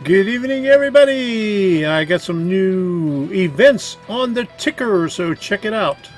Good evening, everybody. I got some new events on the ticker, so check it out.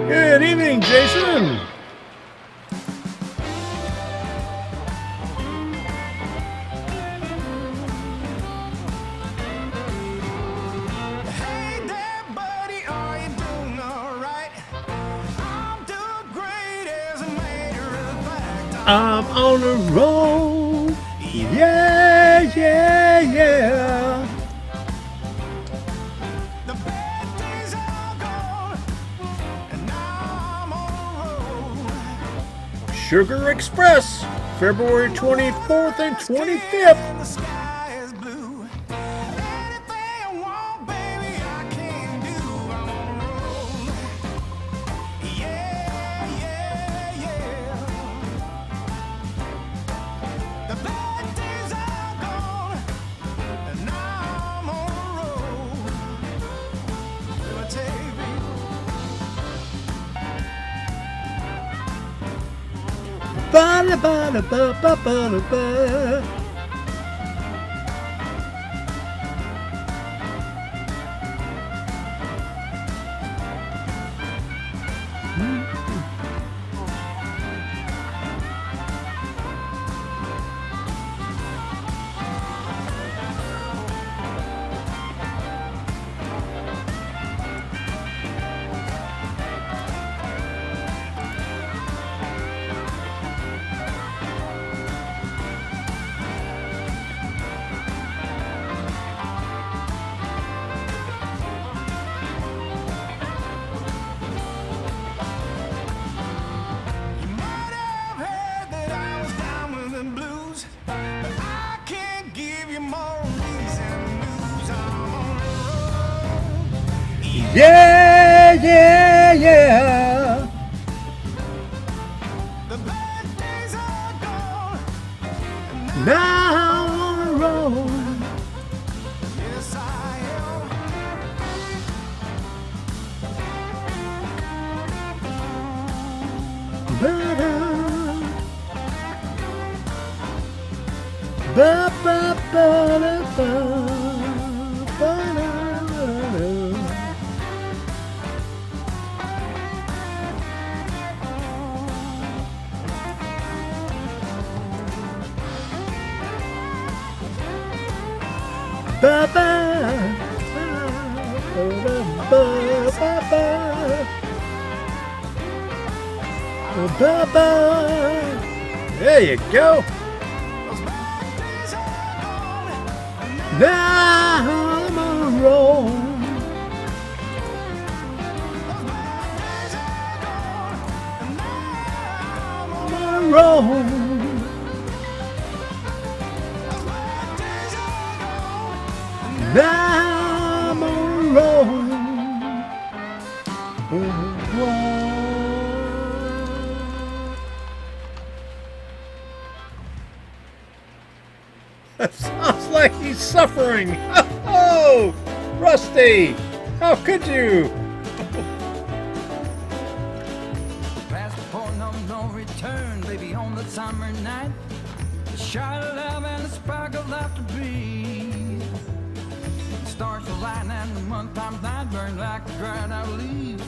Good evening, Jason. Hey there, buddy, are you doing alright? I'm doing great, as a matter of fact. I'm on a roll. Yeah, yeah, yeah. The bad days are gone, and now I'm on a roll. Sugar Express, February 24th and 25th. And the sky is blue. Anything I want, baby, I can do. I'm on a roll. Yeah, yeah, yeah. The bad days are gone, and now I'm on a roll. Let me tell you, baby. Ba ba ba ba ba ba ba. You might have heard that I was down with the blues, but I can't give you more reason news. I'm on a roll. Yeah, yeah, yeah. The bad days are gone, and Now I'm on a roll. yes, I am. Ba-da. Ba-ba-ba-da-ba. Ba-da-da-da. Ba-ba. Ba-ba-ba-ba-ba. Ba-ba. There you go. Those bad days are gone, and Now I'm on a roll. those bad days are gone, and now I'm on I'm on a roll. those bad days are gone, and Now I'm on a roll. That sounds like he's suffering. Oh, Rusty, how could you? Past the point of no return, baby, on the summer night. The shot of love and the spark of laughter breathe. Stars align and the month times night burn like a dried out leaf.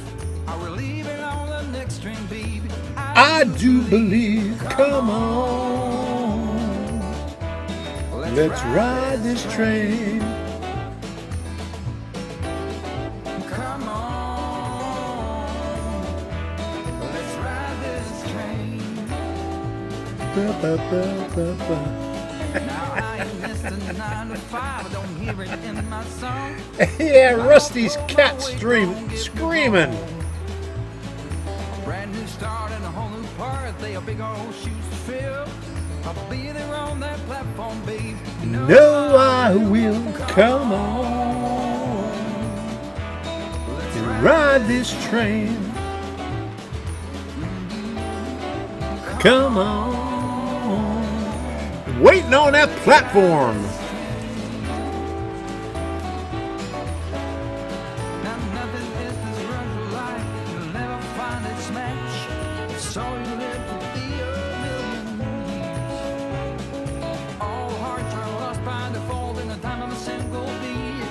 Are we leaving on the next string, baby? I do believe. Come on. Let's ride this train. Come on, Now I ain't missing 9 to 5. I don't hear it in my song. Yeah, Rusty's cat screaming. Brand new start and a whole new part. They are big old shoes to fill. I'll be there on that platform, babe. No, I will. Come on. And ride this train. Come on. Waiting on that platform. Now nothing is this runs like you'll never find its match. So you live to be a million years. All hearts are lost by default in the time of a single beat.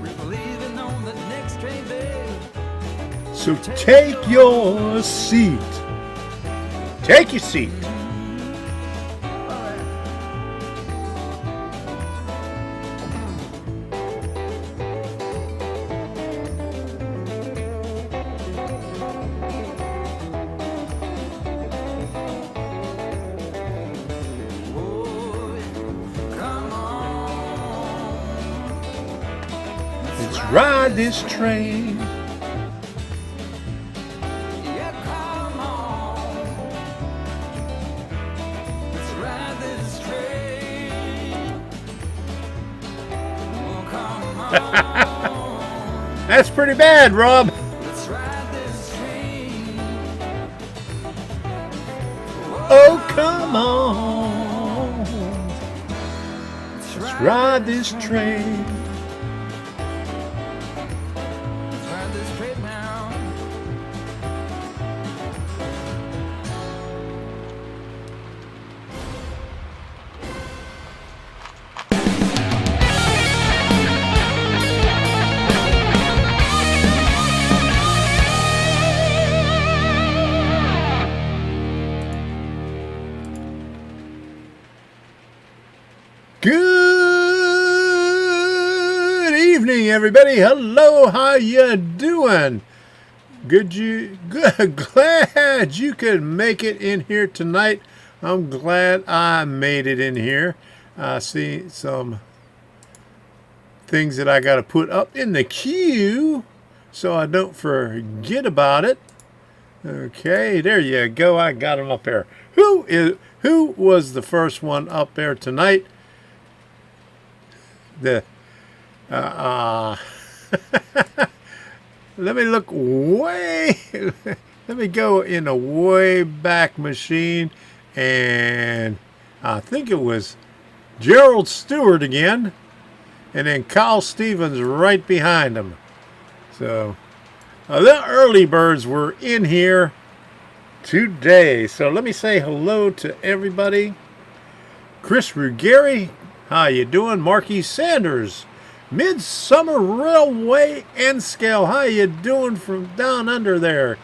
We're believing on the next train, babe. So take your seat. Take your seat. Let's ride this train. Yeah, come on. Let's ride this train. Oh, come on. That's pretty bad, Rob. Let's ride this train. Oh, come on. Let's ride this train. Let's ride this train now. Good evening, everybody. Hello, how you doing? Good, glad you could make it in here tonight. I'm glad I made it in here. I see some things that I got to put up in the queue so I don't forget about it. Okay, there you go. I got them up there. Who was the first one up there tonight? Let me look way. Let me go in a way back machine, and I think it was Gerald Stewart again, and then Kyle Stevens right behind him. So the early birds were in here today. So let me say hello to everybody. Chris Ruggieri, how you doing? Marquis Sanders, Midsummer Railway and Scale, how you doing from down under there?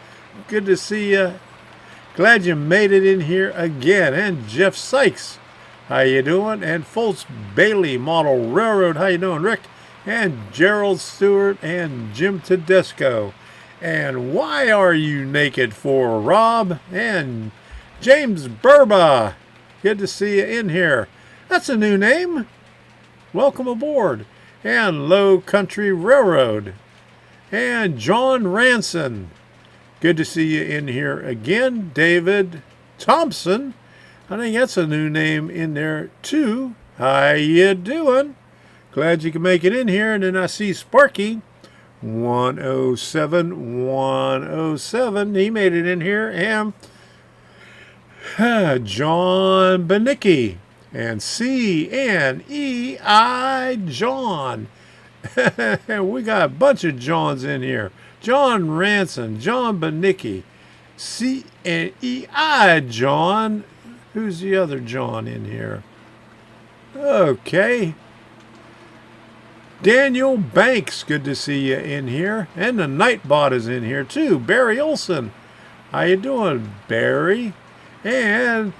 Good to see you. Glad you made it in here again. And Jeff Sykes, how you doing? And Fultz Bailey Model Railroad, how you doing, Rick? And Gerald Stewart and Jim Tedesco. And Why Are You Naked for Rob? And James Burba, good to see you in here. That's a new name. Welcome aboard. And Low Country Railroad. And John Ranson. Good to see you in here again. David Thompson. I think that's a new name in there too. How you doing? Glad you can make it in here. And then I see Sparky 107. He made it in here. And John Benicki. And C-N-E-I John. We got a bunch of Johns in here. John Ranson, John Benicki, C-N-E-I John. Who's the other John in here? Okay. Daniel Banks, good to see you in here. And the Nightbot is in here too. Barry Olson. How you doing, Barry? And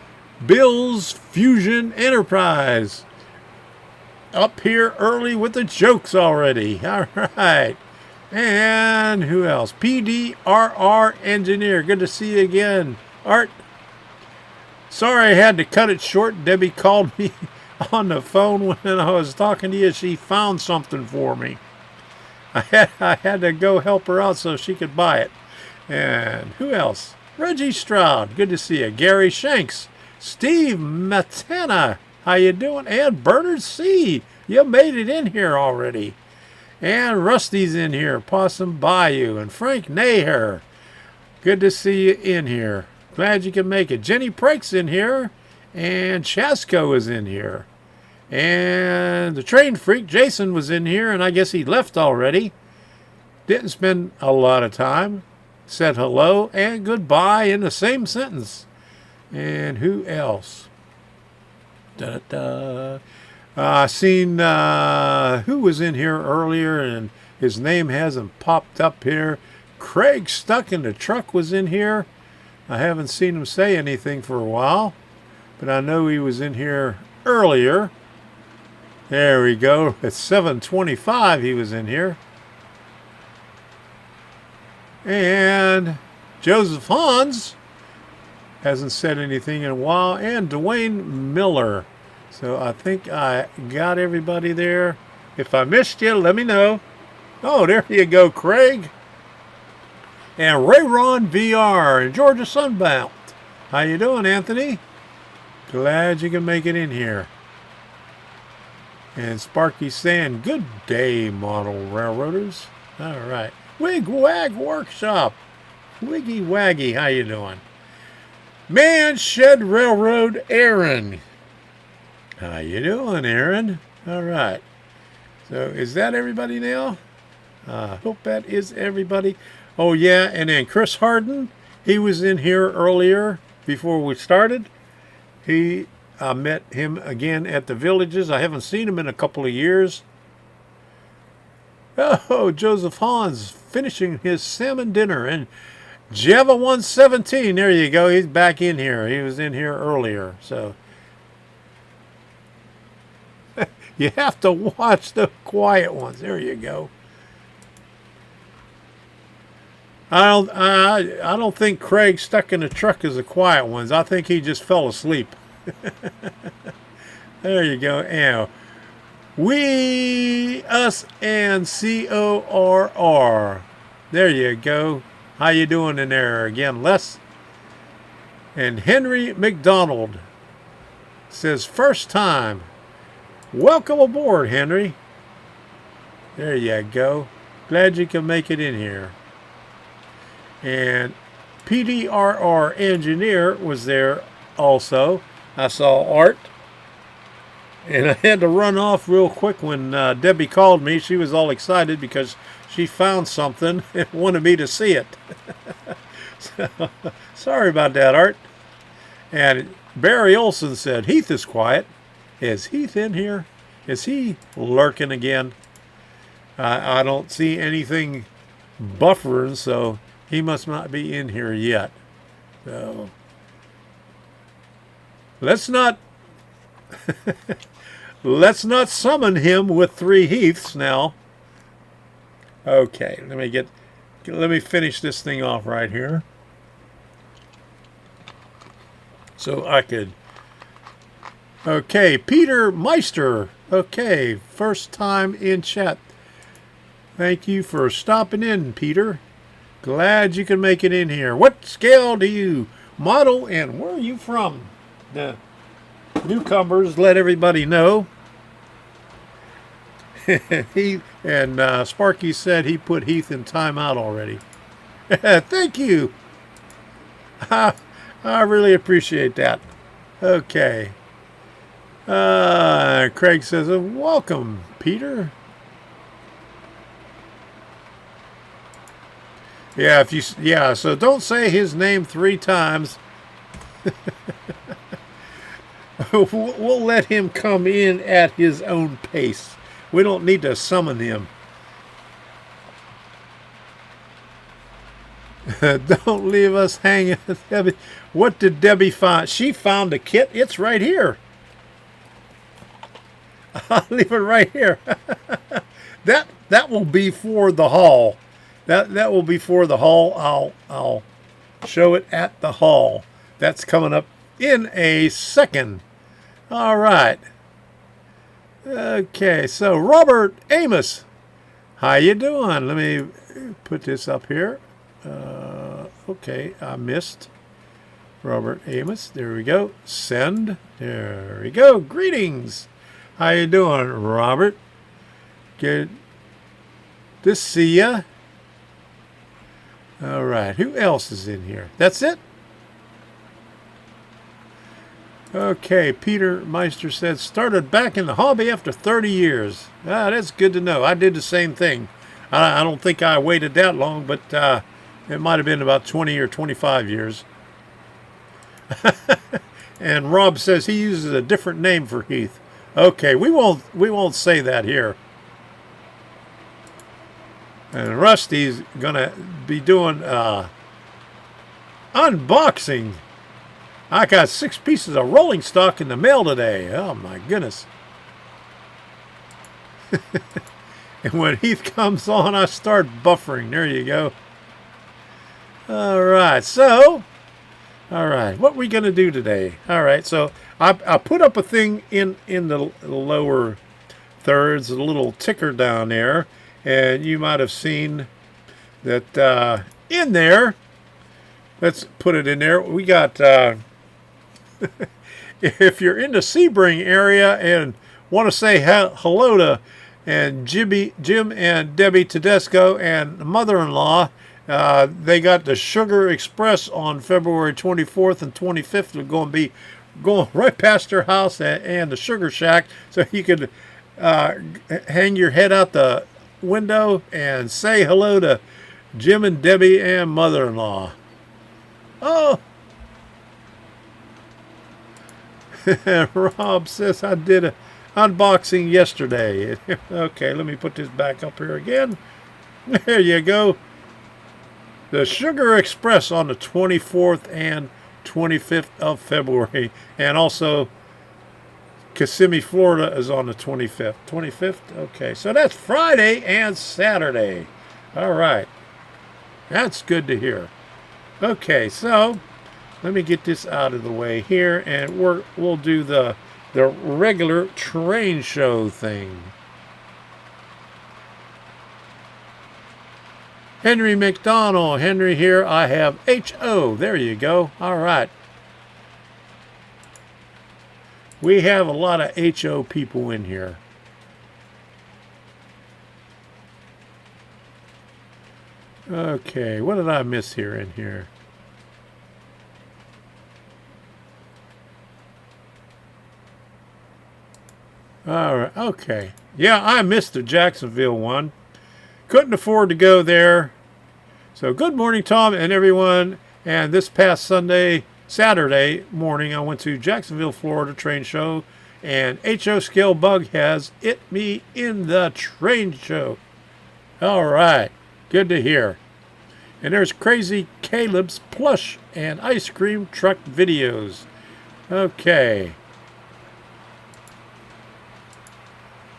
Bill's Fusion Enterprise. Up here early with the jokes already. All right. And who else? PDRR Engineer. Good to see you again. Art. Sorry I had to cut it short. Debbie called me on the phone when I was talking to you. She found something for me. I had to go help her out so she could buy it. And who else? Reggie Stroud. Good to see you. Gary Shanks. Steve Matana. How you doing? And Bernard C. You made it in here already. And Rusty's in here. Possum Bayou. And Frank Naher. Good to see you in here. Glad you can make it. Jenny Prake's in here. And Chasco is in here. And the train freak, Jason, was in here. And I guess he left already. Didn't spend a lot of time. Said hello and goodbye in the same sentence. And who else? Seen who was in here earlier, and his name hasn't popped up here. Craig Stuck in the Truck was in here. I haven't seen him say anything for a while, but I know he was in here earlier. There we go. At 7:25 he was in here. And Joseph Hans hasn't said anything in a while. And Dwayne Miller. So I think I got everybody there. If I missed you, let me know. Oh, there you go, Craig. And Ray Ron VR and Georgia Sunbound. How you doing, Anthony? Glad you can make it in here. And Sparky saying, good day, model railroaders. All right. Wig Wag Workshop. Wiggy Waggy, how you doing? Man Shed Railroad Aaron. How you doing, Aaron? All right. So is that everybody now? I hope that is everybody. Oh, yeah, and then Chris Harden. He was in here earlier before we started. I met him again at the Villages. I haven't seen him in a couple of years. Oh, Joseph Hans finishing his salmon dinner. And Java 117, there you go. He's back in here. He was in here earlier. So you have to watch the quiet ones. There you go. I don't think Craig Stuck in the Truck is the quiet ones. I think he just fell asleep. There you go. And we, us, and CORR. There you go. How you doing in there again, Les? And Henry McDonald says, first time. Welcome aboard, Henry. There you go. Glad you can make it in here. And PDRR Engineer was there also. I saw Art. And I had to run off real quick when Debbie called me. She was all excited because she found something and wanted me to see it. So, sorry about that, Art. And Barry Olson said, Heath is quiet. Is Heath in here? Is he lurking again? I don't see anything buffering, so he must not be in here yet. So let's not summon him with 3 Heaths now. Okay, let me finish this thing off right here. So I could. Okay, Peter Meister. Okay, first time in chat. Thank you for stopping in, Peter. Glad you can make it in here. What scale do you model and where are you from? The newcomers, let everybody know. Sparky said he put Heath in timeout already. Thank you. I really appreciate that. Okay. Craig says, welcome, Peter. Yeah, so don't say his name 3 times. We'll let him come in at his own pace. We don't need to summon him. Don't leave us hanging. Debbie. What did Debbie find? She found a kit. It's right here. I'll leave it right here. That will be for the haul. That will be for the haul. I'll show it at the haul. That's coming up in a second. All right. Okay, so Robert Amos, how you doing? Let me put this up here. Okay, I missed Robert Amos. There we go. Send. There we go. Greetings. How you doing, Robert? Good to see ya. All right. Who else is in here? That's it? Okay. Peter Meister said, started back in the hobby after 30 years. Ah, that's good to know. I did the same thing. I don't think I waited that long, but it might have been about 20 or 25 years. And Rob says he uses a different name for Heath. Okay, we won't say that here. And Rusty's gonna be doing unboxing. I got 6 pieces of rolling stock in the mail today. Oh my goodness. And when Heath comes on, I start buffering. There you go. All right, so what we gonna do today? All right, so I put up a thing in the lower thirds, a little ticker down there, and you might have seen that in there. Let's put it in there. We got if you're in the Sebring area and want to say hello to Jim and Debbie Tedesco and mother-in-law, they got the Sugar Express on February 24th and 25th. They're going to be going right past their house and the Sugar Shack, so you could hang your head out the window and say hello to Jim and Debbie and mother-in-law. Oh! Rob says I did a unboxing yesterday. Okay, let me put this back up here again. There you go. The Sugar Express on the 24th and 25th of February. And also Kissimmee, Florida is on the 25th. 25th? Okay, so that's Friday and Saturday. All right. That's good to hear. Okay, so let me get this out of the way here, and we'll do the regular train show thing. Henry McDonald, Henry here. I have H-O. There you go. All right. We have a lot of H-O people in here. Okay, what did I miss here in here? All right, okay. Yeah, I missed the Jacksonville one. Couldn't afford to go there. So good morning, Tom and everyone. And this past Saturday morning, I went to Jacksonville, Florida train show. And H.O. Scale Bug has it me in the train show. All right. Good to hear. And there's Crazy Caleb's plush and ice cream truck videos. Okay.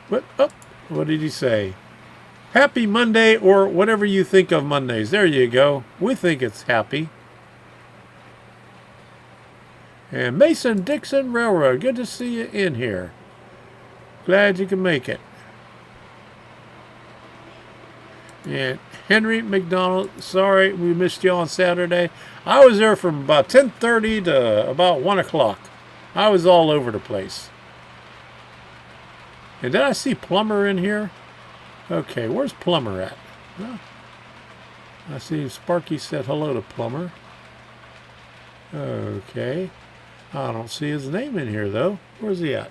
What did he say? Happy Monday, or whatever you think of Mondays. There you go. We think it's happy. And Mason Dixon Railroad. Good to see you in here. Glad you can make it. And Henry McDonald, sorry we missed you on Saturday. I was there from about 10:30 to about 1 o'clock. I was all over the place. And did I see Plumber in here? Okay, where's Plumber at? Well, I see Sparky said hello to Plumber. Okay. I don't see his name in here, though. Where's he at?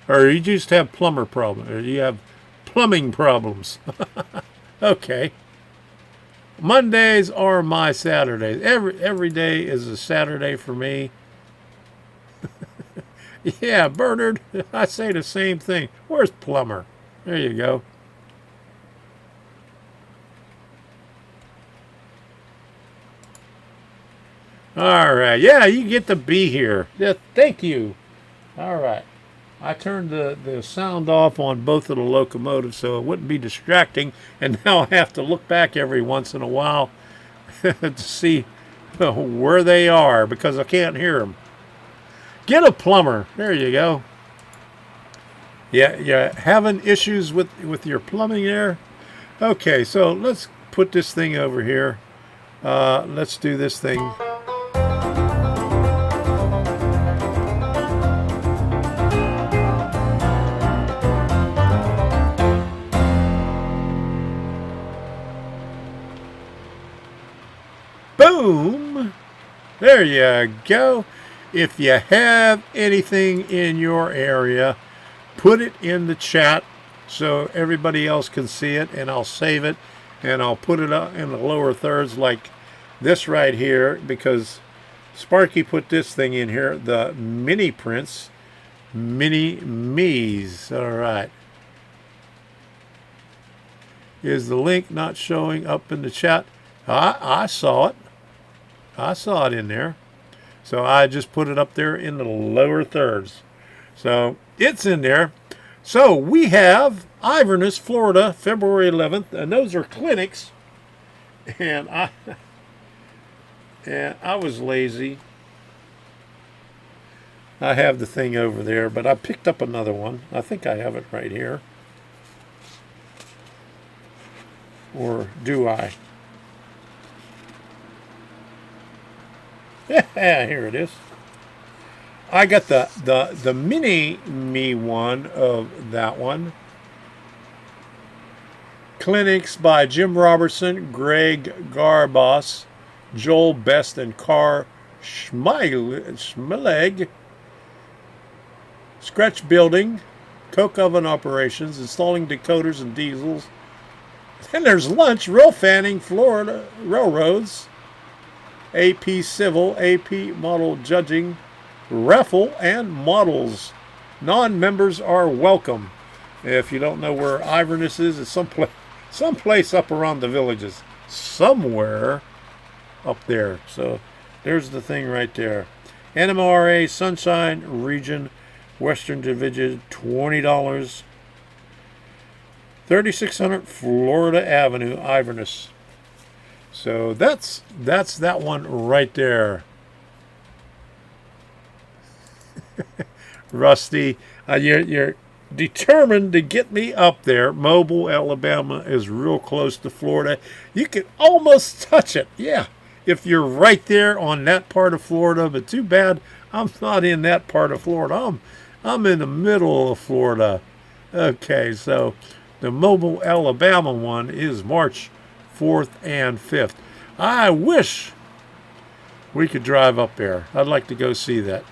Or you just have plumber problems. Or you have plumbing problems. Okay. Mondays are my Saturdays. Every day is a Saturday for me. Yeah, Bernard, I say the same thing. Where's Plumber? There you go. All right. Yeah, you get to be here. Yeah, thank you. All right. I turned the sound off on both of the locomotives so it wouldn't be distracting. And now I have to look back every once in a while to see where they are because I can't hear them. Get a plumber. There you go. Yeah, you're having issues with your plumbing there? Okay, so let's put this thing over here. Let's do this thing. Boom! There you go. If you have anything in your area, put it in the chat so everybody else can see it, and I'll save it and I'll put it up in the lower thirds like this right here, because Sparky put this thing in here, the mini prints, mini me's. All right. Is the link not showing up in the chat? I saw it. I saw it in there. So I just put it up there in the lower thirds. So it's in there. So we have Iverness, Florida, February 11th, and those are clinics. And I was lazy. I have the thing over there, but I picked up another one. I think I have it right here. Or do I? Yeah, here it is. I got the mini me one of that one. Clinics by Jim Robertson, Greg Garbos, Joel Best, and Carl Schmeleg. Scratch building, coke oven operations, installing decoders and diesels. Then there's lunch, rail fanning, Florida railroads, AP Civil, AP Model Judging, raffle, and models. Non-members are welcome. If you don't know where Iverness is, it's someplace up around the villages. Somewhere up there. So there's the thing right there. NMRA Sunshine Region, Western Division, $20. 3600 Florida Avenue, Iverness. So that's that one right there. Rusty, you're determined to get me up there. Mobile, Alabama is real close to Florida. You can almost touch it. Yeah, if you're right there on that part of Florida. But too bad I'm not in that part of Florida. I'm in the middle of Florida. Okay, so the Mobile, Alabama one is March 4th and 5th. I wish we could drive up there. I'd like to go see that.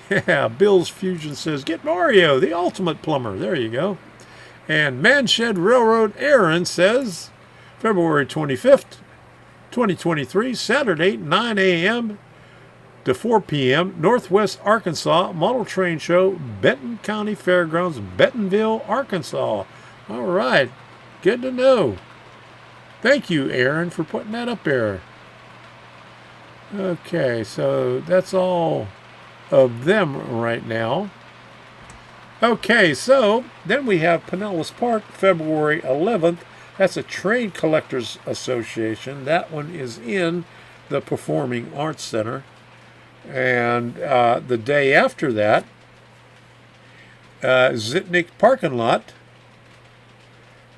Yeah, Bill's Fusion says, get Mario, the ultimate plumber. There you go. And Manshed Railroad Aaron says, February 25th, 2023, Saturday, 9 a.m. to 4 p.m., Northwest Arkansas Model Train Show, Benton County Fairgrounds, Bentonville, Arkansas. All right. Good to know. Thank you, Aaron, for putting that up there. Okay, so that's all of them right now. Okay, so then we have Pinellas Park, February 11th. That's a Train Collectors Association. That one is in the Performing Arts Center. And the day after that, Zitnik Parking Lot,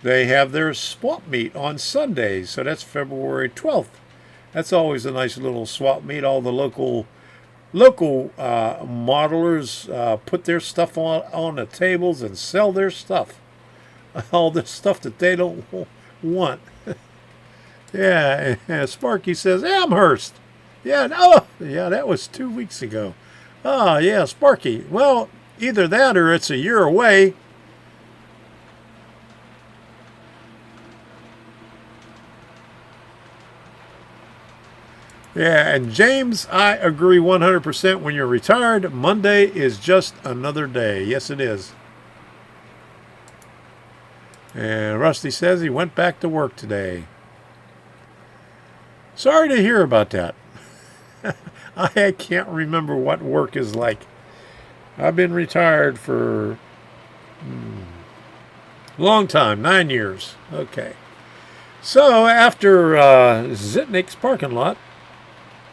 they have their swap meet on Sundays. So that's February 12th. That's always a nice little swap meet. All the local modelers put their stuff on the tables and sell their stuff. All the stuff that they don't want. Yeah, and Sparky says, Amherst. Yeah, no, yeah, that was 2 weeks ago. Oh, yeah, Sparky. Well, either that or it's a year away. Yeah, and James, I agree 100%. When you're retired, Monday is just another day. Yes, it is. And Rusty says he went back to work today. Sorry to hear about that. I can't remember what work is like. I've been retired for a long time, 9 years. Okay. So after Zitnik's parking lot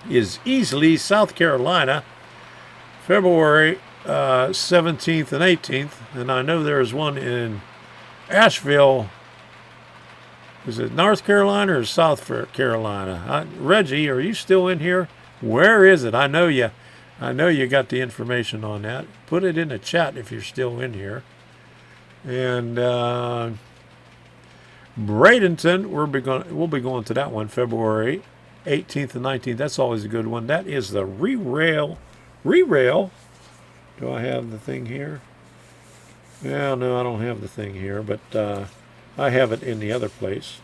is Easley, South Carolina, February 17th and 18th. And I know there's one in Asheville. Is it North Carolina or South Carolina? Reggie, are you still in here? Where is it? I know you got the information on that. Put it in the chat if you're still in here. And Bradenton, we'll be going to that one February 18th and 19th. That's always a good one. That is the Re-Rail. Do I have the thing here? Yeah, no, I don't have the thing here, but I have it in the other place.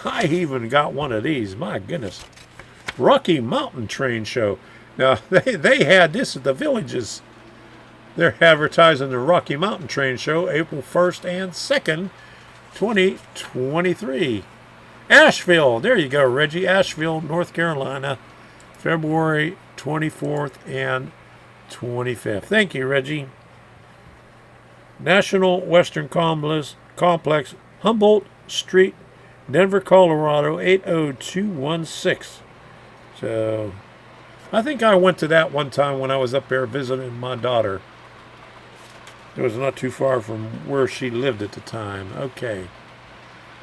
I even got one of these. My goodness. Rocky Mountain Train Show. Now, they had this at the Villages. They're advertising the Rocky Mountain Train Show April 1st and 2nd, 2023. Asheville. There you go, Reggie. Asheville, North Carolina, February 24th and 25th. Thank you, Reggie. National Western Complex, Humboldt Street, Denver, Colorado, 80216. So, I think I went to that one time when I was up there visiting my daughter. It was not too far from where she lived at the time. Okay.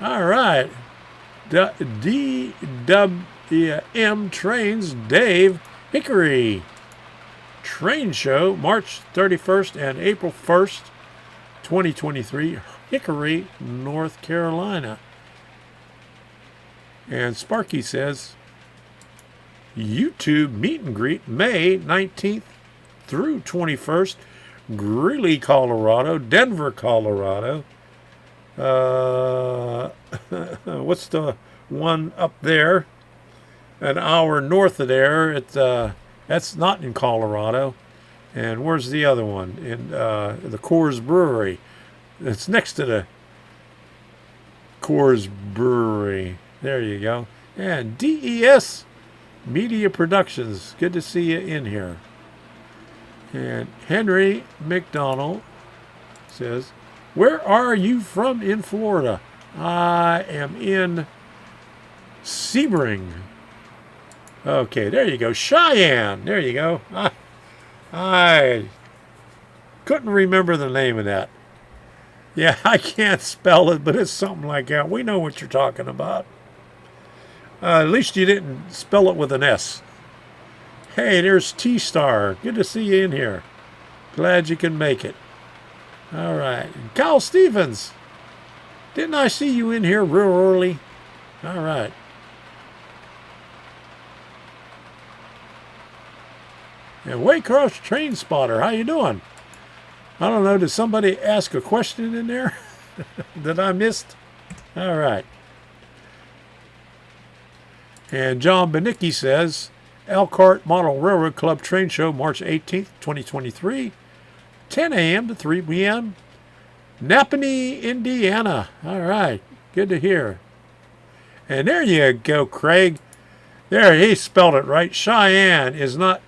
All right. DWM Trains, Dave Hickory. Train show, March 31st and April 1st, 2023, Hickory, North Carolina. And Sparky says, YouTube meet and greet, May 19th through 21st, Greeley, Colorado, Denver, Colorado. What's the one up there? An hour north of there. That's not in Colorado. And where's the other one? In the Coors Brewery. It's next to the Coors Brewery. There you go. And DES Media Productions. Good to see you in here. And Henry McDonald says, where are you from in Florida? I am in Sebring. Okay, there you go. Cheyenne. There you go. I couldn't remember the name of that. Yeah, I can't spell it, but it's something like that. We know what you're talking about. At least you didn't spell it with an S. Hey, there's T-Star. Good to see you in here. Glad you can make it. All right. And Kyle Stevens. Didn't I see you in here real early? All right. And Waycross Train Spotter. How you doing? I don't know. Did somebody ask a question in there that I missed? All right. And John Benicki says, Elkhart Model Railroad Club Train Show, March 18th, 2023, 10 a.m. to 3 p.m., Napanee, Indiana. All right, good to hear. And there you go, Craig. There, he spelled it right. Cheyenne is not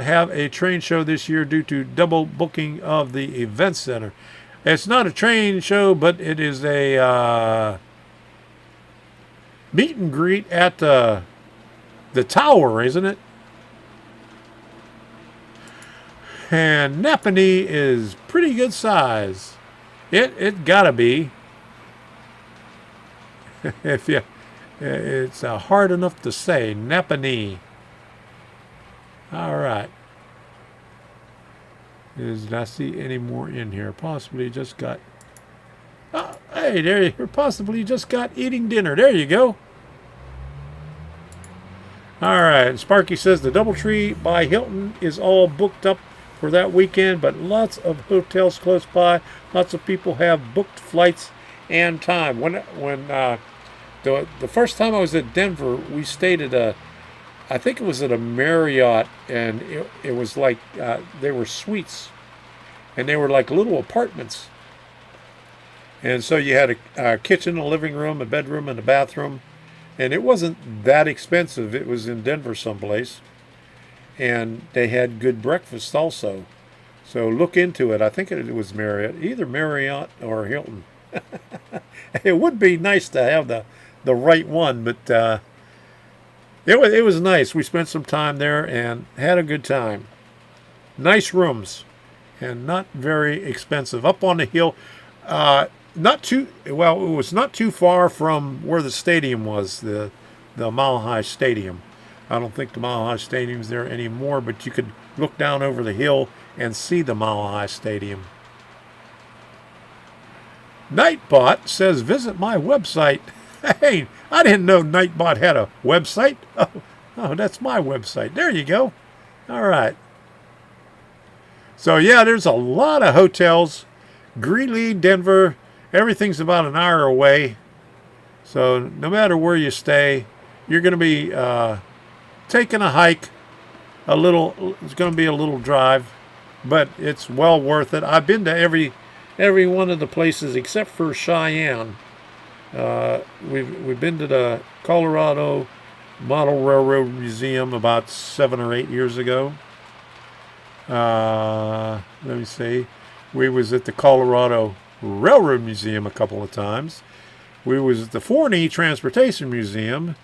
have a train show this year due to double booking of the event center. It's not a train show, but it is a meet and greet at the tower, isn't it? And Napanee is pretty good size. It gotta be. If you, it's hard enough to say. Napanee. All right. Did I see any more in here? Possibly just got. Oh, hey, there you possibly just got eating dinner. There you go. All right. Sparky says the Doubletree by Hilton is all booked up for that weekend, but lots of hotels close by. Lots of people have booked flights and time. When the first time I was at Denver, we stayed at I think it was at a Marriott, and it was like they were suites, and they were like little apartments. And so you had a kitchen, a living room, a bedroom, and a bathroom, and it wasn't that expensive. It was in Denver someplace, and they had good breakfast also. So look into it. I think it was Marriott, either Marriott or Hilton. It would be nice to have the right one, but it was nice. We spent some time there and had a good time. Nice rooms and not very expensive. Up on the hill, not too well. It was not too far from where the stadium was, the Mile High Stadium. I don't think the Mile High Stadium's there anymore, but you could look down over the hill and see the Mile High Stadium. Nightbot says, visit my website. Hey, I didn't know Nightbot had a website. Oh, that's my website. There you go. All right. So, yeah, there's a lot of hotels. Greeley, Denver, everything's about an hour away. So, no matter where you stay, you're going to be taking a hike. It's going to be a little drive, but it's well worth it. I've been to every one of the places except for Cheyenne. We've been to the Colorado Model Railroad Museum about 7 or 8 years ago. Let me see. We was at the Colorado Railroad Museum a couple of times. We was at the Forney Transportation Museum.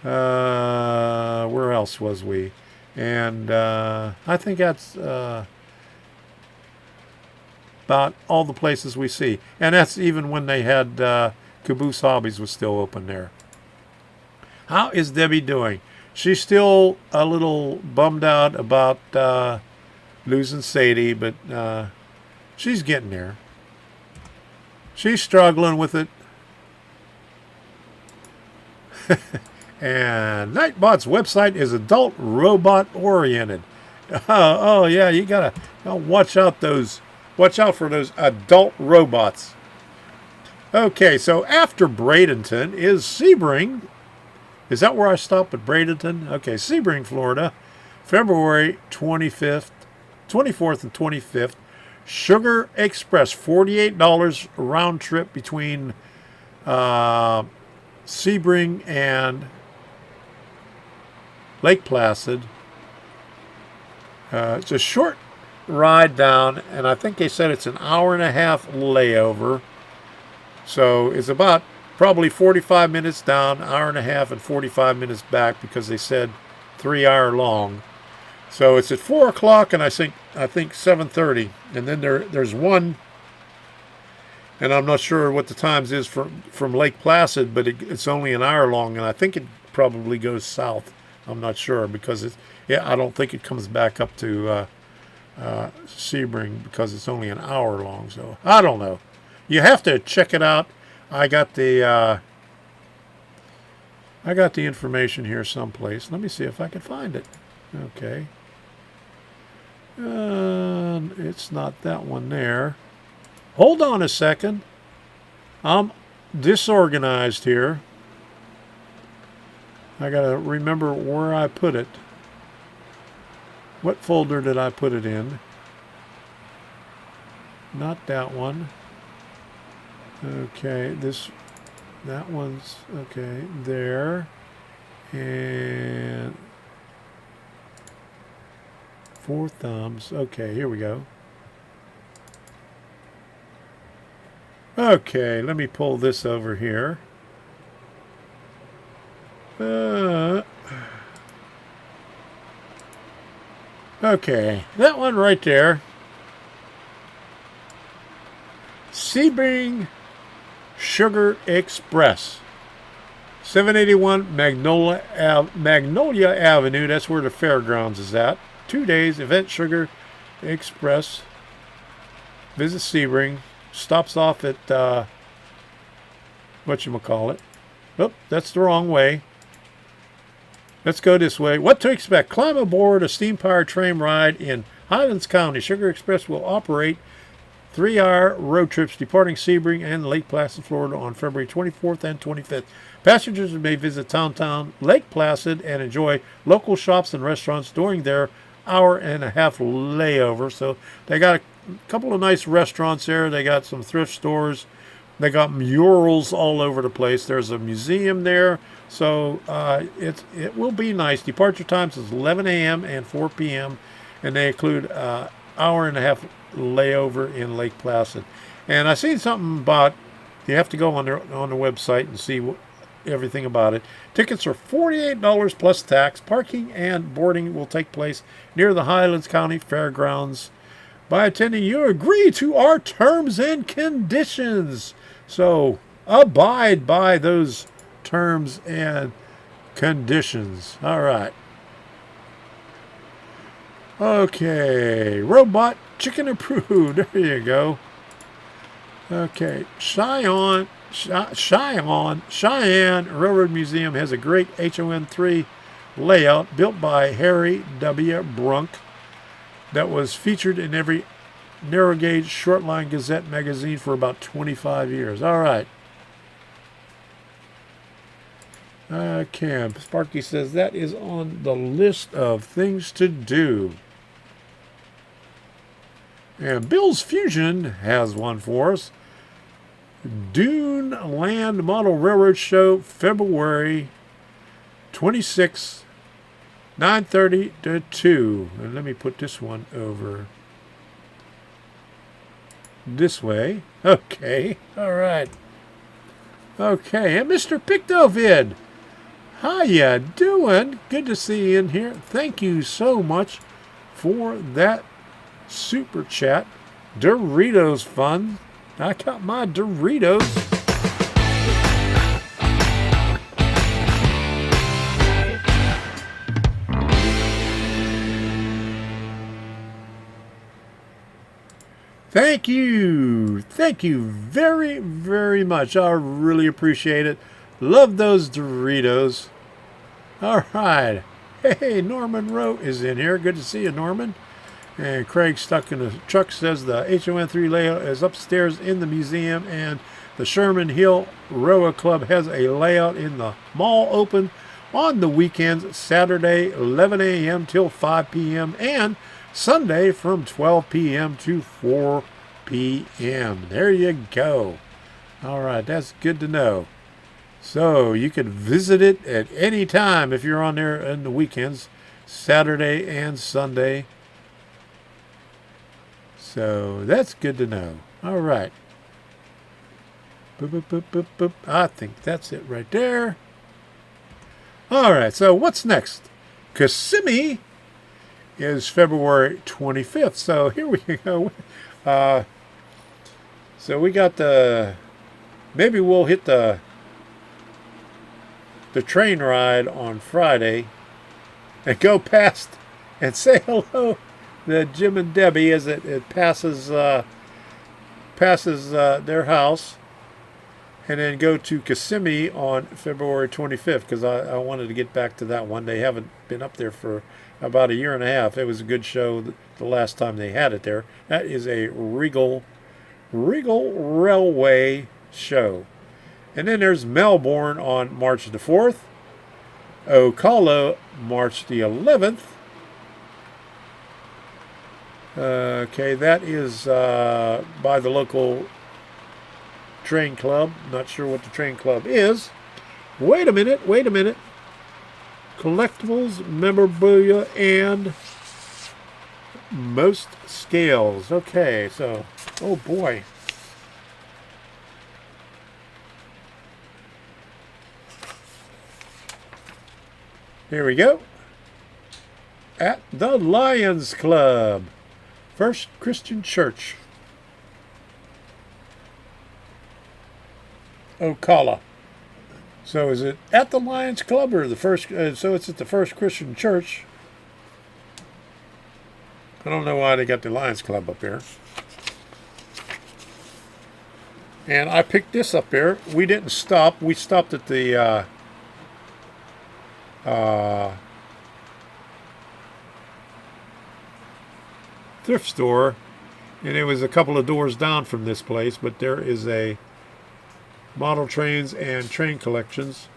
Where else was we? And I think that's about all the places we see. And that's even when they had Caboose Hobbies was still open there. How is Debbie doing? She's still a little bummed out about losing Sadie, but she's getting there. She's struggling with it. And Nightbot's website is adult robot oriented. Oh yeah, you gotta watch out for those adult robots. Okay, so after Bradenton is Sebring. Is that where I stop at Bradenton? Okay, Sebring, Florida, February 24th and 25th. Sugar Express, $48 round trip between Sebring and Lake Placid. It's a short ride down, and I think they said it's an hour and a half layover. So it's about probably 45 minutes down, hour and a half, and 45 minutes back, because they said 3 hour long. So it's at 4 o'clock, and I think 7:30, and then there's one, and I'm not sure what the times is from Lake Placid, but it's only an hour long, and I think it probably goes south. I'm not sure, because I don't think it comes back up to Sebring, because it's only an hour long. So I don't know. You have to check it out. I got the information here someplace. Let me see if I can find it. Okay. It's not that one there. Hold on a second. I'm disorganized here. I gotta remember where I put it. What folder did I put it in? Not that one. Okay, that one's okay there, and 4 thumbs. Okay, here we go. Okay, let me pull this over here. Okay, that one right there. Sebring Sugar Express, 781 Magnolia Avenue. That's where the fairgrounds is at. 2 days, event Sugar Express. Visit Sebring. Stops off at, whatchamacallit. Oh, that's the wrong way. Let's go this way. What to expect? Climb aboard a steam-powered train ride in Highlands County. Sugar Express will operate 3-hour road trips departing Sebring and Lake Placid, Florida on February 24th and 25th. Passengers may visit downtown Lake Placid and enjoy local shops and restaurants during their hour-and-a-half layover. So they got a couple of nice restaurants there. They got some thrift stores. They got murals all over the place. There's a museum there. So it will be nice. Departure times is 11 a.m. and 4 p.m. And they include hour and a half layover in Lake Placid. And I seen something about you have to go on the website and see everything about it. Tickets are $48 plus tax. Parking and boarding will take place near the Highlands County Fairgrounds. By attending, you agree to our terms and conditions. So abide by those terms and conditions. All right. Okay. Robot chicken approved. There you go. Okay. Cheyenne Railroad Museum has a great HON3 layout built by Harry W. Brunk that was featured in every narrow gauge Shortline Gazette magazine for about 25 years. All right. Okay, Sparky says that is on the list of things to do. And Bill's Fusion has one for us. Dune Land Model Railroad Show, February 26th, 9:30 to 2. And let me put this one over this way. Okay, all right. Okay, and Mr. Pictovid, how ya doing? Good to see you in here. Thank you so much for that super chat. Doritos fun. I got my Doritos. Thank you. Thank you very, very much. I really appreciate it. Love those Doritos. All right. Hey, Norman Rowe is in here. Good to see you, Norman. And Craig stuck in the truck says the HON3 layout is upstairs in the museum, and the Sherman Hill Rowa Club has a layout in the mall open on the weekends, Saturday 11 a.m. till 5 p.m. and Sunday from 12 p.m. to 4 p.m. There you go. All right, that's good to know. So you could visit it at any time if you're on there in the weekends, Saturday and Sunday. So that's good to know. All right. Boop, boop, boop, boop, boop. I think that's it right there. All right. So what's next? Kissimmee is February 25th. So here we go. So we got maybe we'll hit the train ride on Friday and go past and say hello to Jim and Debbie as it passes their house, and then go to Kissimmee on February 25th because I wanted to get back to that one. They haven't been up there for about a year and a half. It was a good show the last time they had it there. That is a Regal Railway show. And then there's Melbourne on March the 4th, Ocala March the 11th. Okay, that is by the local train club. Not sure what the train club is. Wait a minute. Collectibles, memorabilia, and most scales. Okay, so, oh boy. Here we go. At the Lions Club, First Christian Church, Ocala. So is it at the Lions Club or the first? So it's at the First Christian Church. I don't know why they got the Lions Club up here. And I picked this up here. We didn't stop. We stopped at the thrift store, and it was a couple of doors down from this place, but there is a model trains and train collections.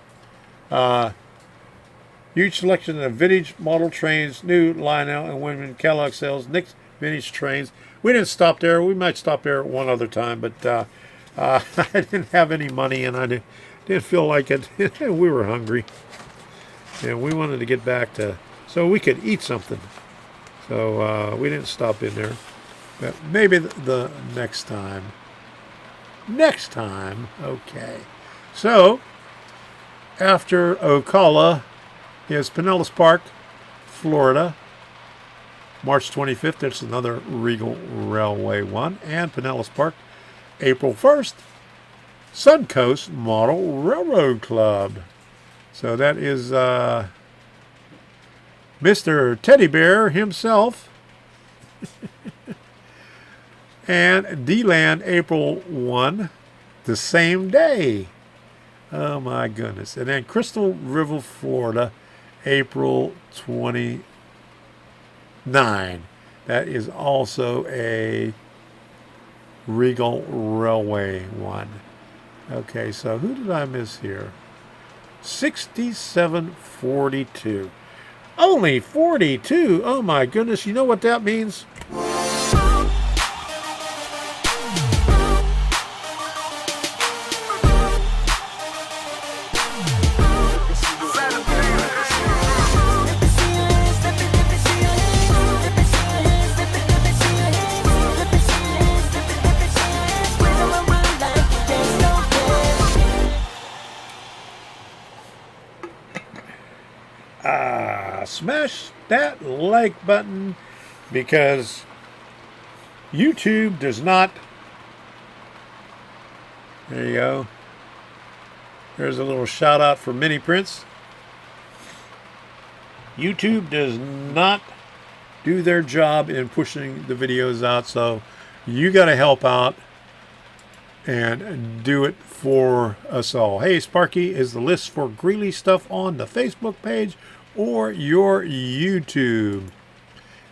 Huge selection of vintage model trains, new Lionel and Wyndham Kellogg sells Nick's vintage trains. We didn't stop there. We might stop there one other time, but I didn't have any money, and I didn't feel like it. We were hungry, and we wanted to get back to so we could eat something. So we didn't stop in there. But maybe the next time. Next time. Okay. So, after Ocala is Pinellas Park, Florida. March 25th, that's another Regal Railway one. And Pinellas Park, April 1st, Suncoast Model Railroad Club. So that is Mr. Teddy Bear himself. And D-Land, April 1, the same day. Oh my goodness. And then Crystal River, Florida, April 29. That is also a Regal Railway one. Okay, so who did I miss here? 6742. Only 42. Oh my goodness. You know what that means? Smash that like button, because YouTube does not. There you go. There's a little shout out for Mini Prince. YouTube does not do their job in pushing the videos out, so you got to help out and do it for us all. Hey, Sparky, is the list for Greeley stuff on the Facebook page or your YouTube?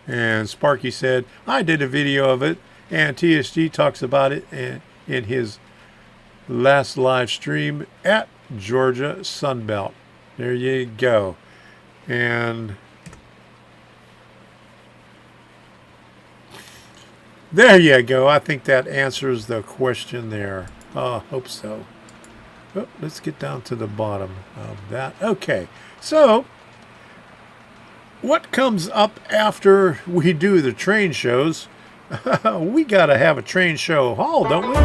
And Sparky said, I did a video of it, and TSG talks about it in his last live stream at Georgia Sunbelt. There you go. And there you go. I think that answers the question there. Hope so. Oh, let's get down to the bottom of that. Okay, so what comes up after we do the train shows? We got to have a train show haul, don't we?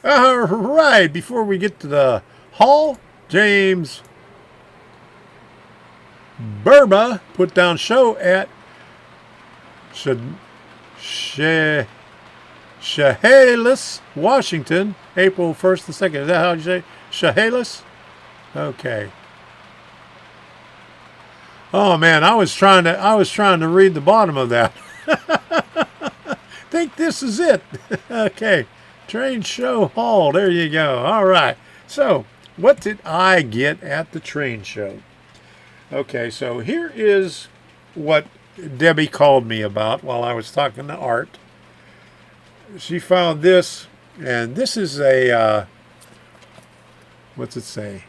All right, before we get to the haul, James Burba put down show at Chehalis, Washington, April 1st and 2nd. Is that how you say Chehalis? Okay. Oh man, I was trying to read the bottom of that. Think this is it. Okay. Train show haul. There you go. All right. So, what did I get at the train show? Okay, so here is what Debbie called me about while I was talking to Art. She found this, and this is a, what's it say?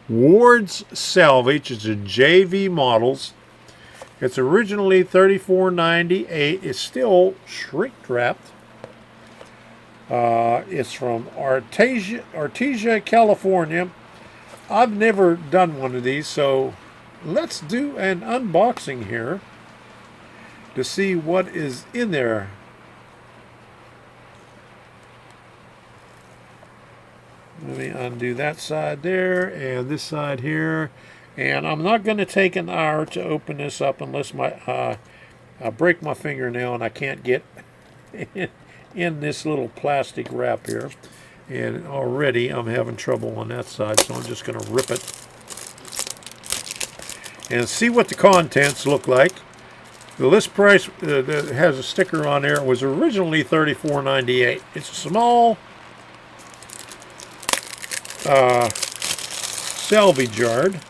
Ward's Salvage. It's a JV Models. It's originally $34.98. It's still shrink wrapped. It's from Artesia, California. I've never done one of these, so let's do an unboxing here to see what is in there. Let me undo that side there and this side here. And I'm not going to take an hour to open this up unless I break my fingernail and I can't get in this little plastic wrap here. And already I'm having trouble on that side, so I'm just going to rip it and see what the contents look like. The list price that has a sticker on there was originally $34.98. It's a small salvage yard.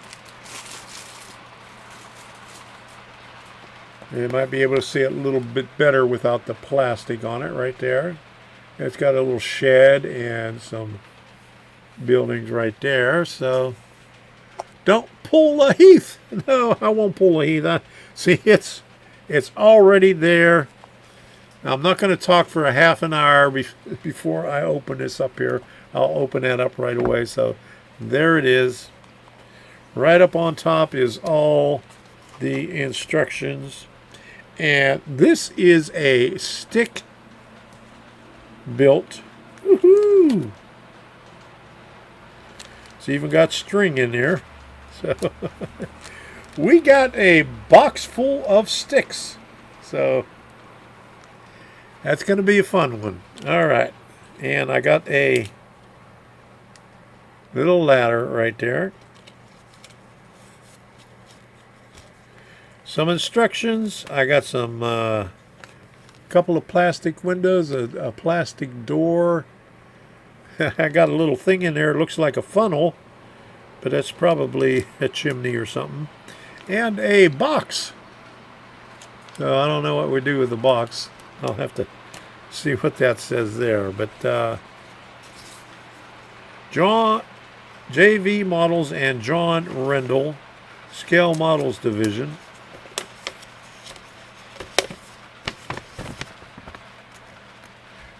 You might be able to see it a little bit better without the plastic on it right there. It's got a little shed and some buildings right there. So don't pull a Heath. No, I won't pull a Heath. See, it's It's already there. I'm not going to talk for a half an hour before I open this up here. I'll open that up right away. So there it is. Right up on top is all the instructions. And this is a stick built. Woohoo! It's even got string in there. So we got a box full of sticks. So that's going to be a fun one. All right. And I got a little ladder right there. Some instructions. I got some couple of plastic windows, a plastic door. I got a little thing in there. It looks like a funnel, but that's probably a chimney or something. And a box. So I don't know what we do with the box. I'll have to see what that says there. But John JV Models and John Rendell Scale Models Division.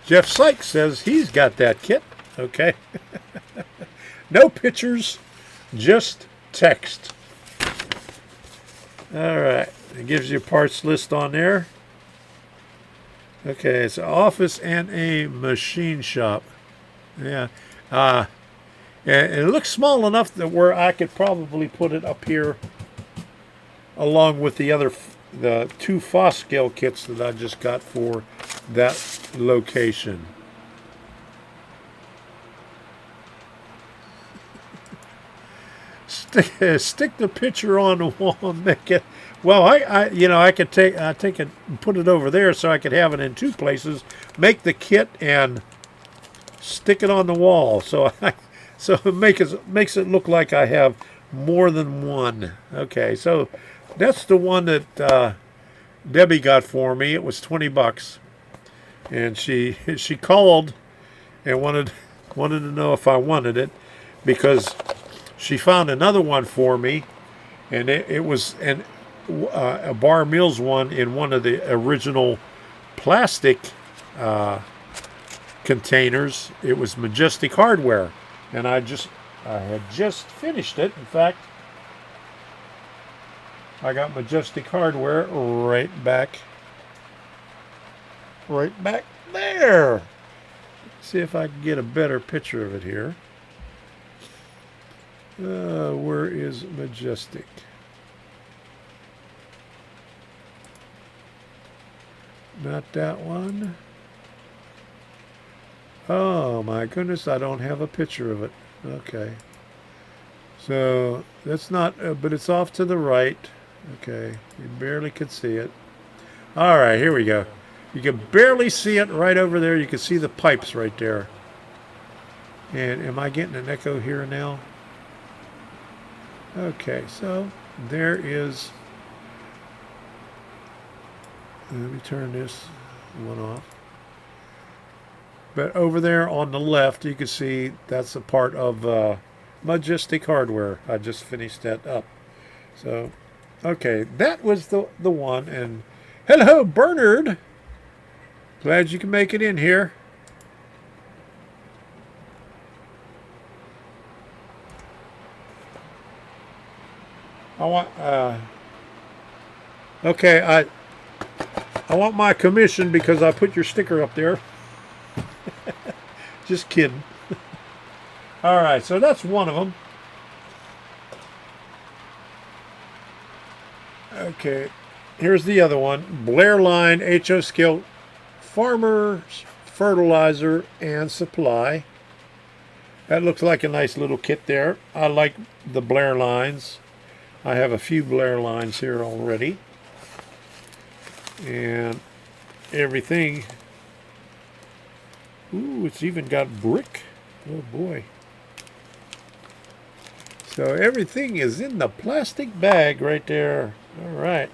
Jeff Sykes says he's got that kit. Okay. No pictures, just text. All right. It gives you a parts list on there. Okay, it's an office and a machine shop. Yeah. And it looks small enough that where I could probably put it up here along with the two Foss scale kits that I just got for that location. Stick the picture on the wall and make it. Well, I could take it and put it over there so I could have it in two places. Make the kit and stick it on the wall, so it makes it look like I have more than one. Okay, so that's the one that Debbie got for me. It was $20, and she called and wanted to know if I wanted it because she found another one for me, and it was a Bar Mills one in one of the original plastic containers. It was Majestic Hardware, and I had just finished it. In fact, I got Majestic Hardware right back there. Let's see if I can get a better picture of it here. Where is Majestic? Not that one. Oh my goodness, I don't have a picture of it. Okay. So that's not, but it's off to the right. Okay, you barely could see it. All right, here we go. You can barely see it right over there. You can see the pipes right there. And am I getting an echo here now? Okay, so there is, let me turn this one off. But over there on the left, you can see that's a part of Majestic Hardware. I just finished that up. So, okay, that was the one. And hello, Bernard. Glad you can make it in here. I want, okay, I want my commission because I put your sticker up there. Just kidding. All right, so that's one of them. Okay, here's the other one. Blair Line HO Scale Farmers Fertilizer and Supply. That looks like a nice little kit there. I like the Blair lines. I have a few Blair lines here already. And everything. Ooh, it's even got brick. Oh boy. So everything is in the plastic bag right there. All right.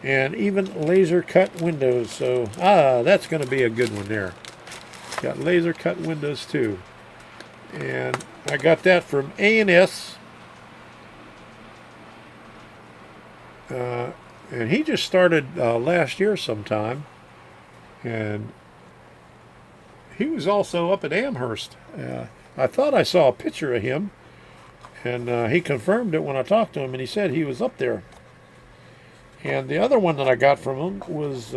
And even laser cut windows. So, that's going to be a good one there. Got laser cut windows too. And I got that from A&S. And he just started last year sometime. And he was also up at Amherst. I thought I saw a picture of him. And he confirmed it when I talked to him, and he said he was up there. And the other one that I got from him was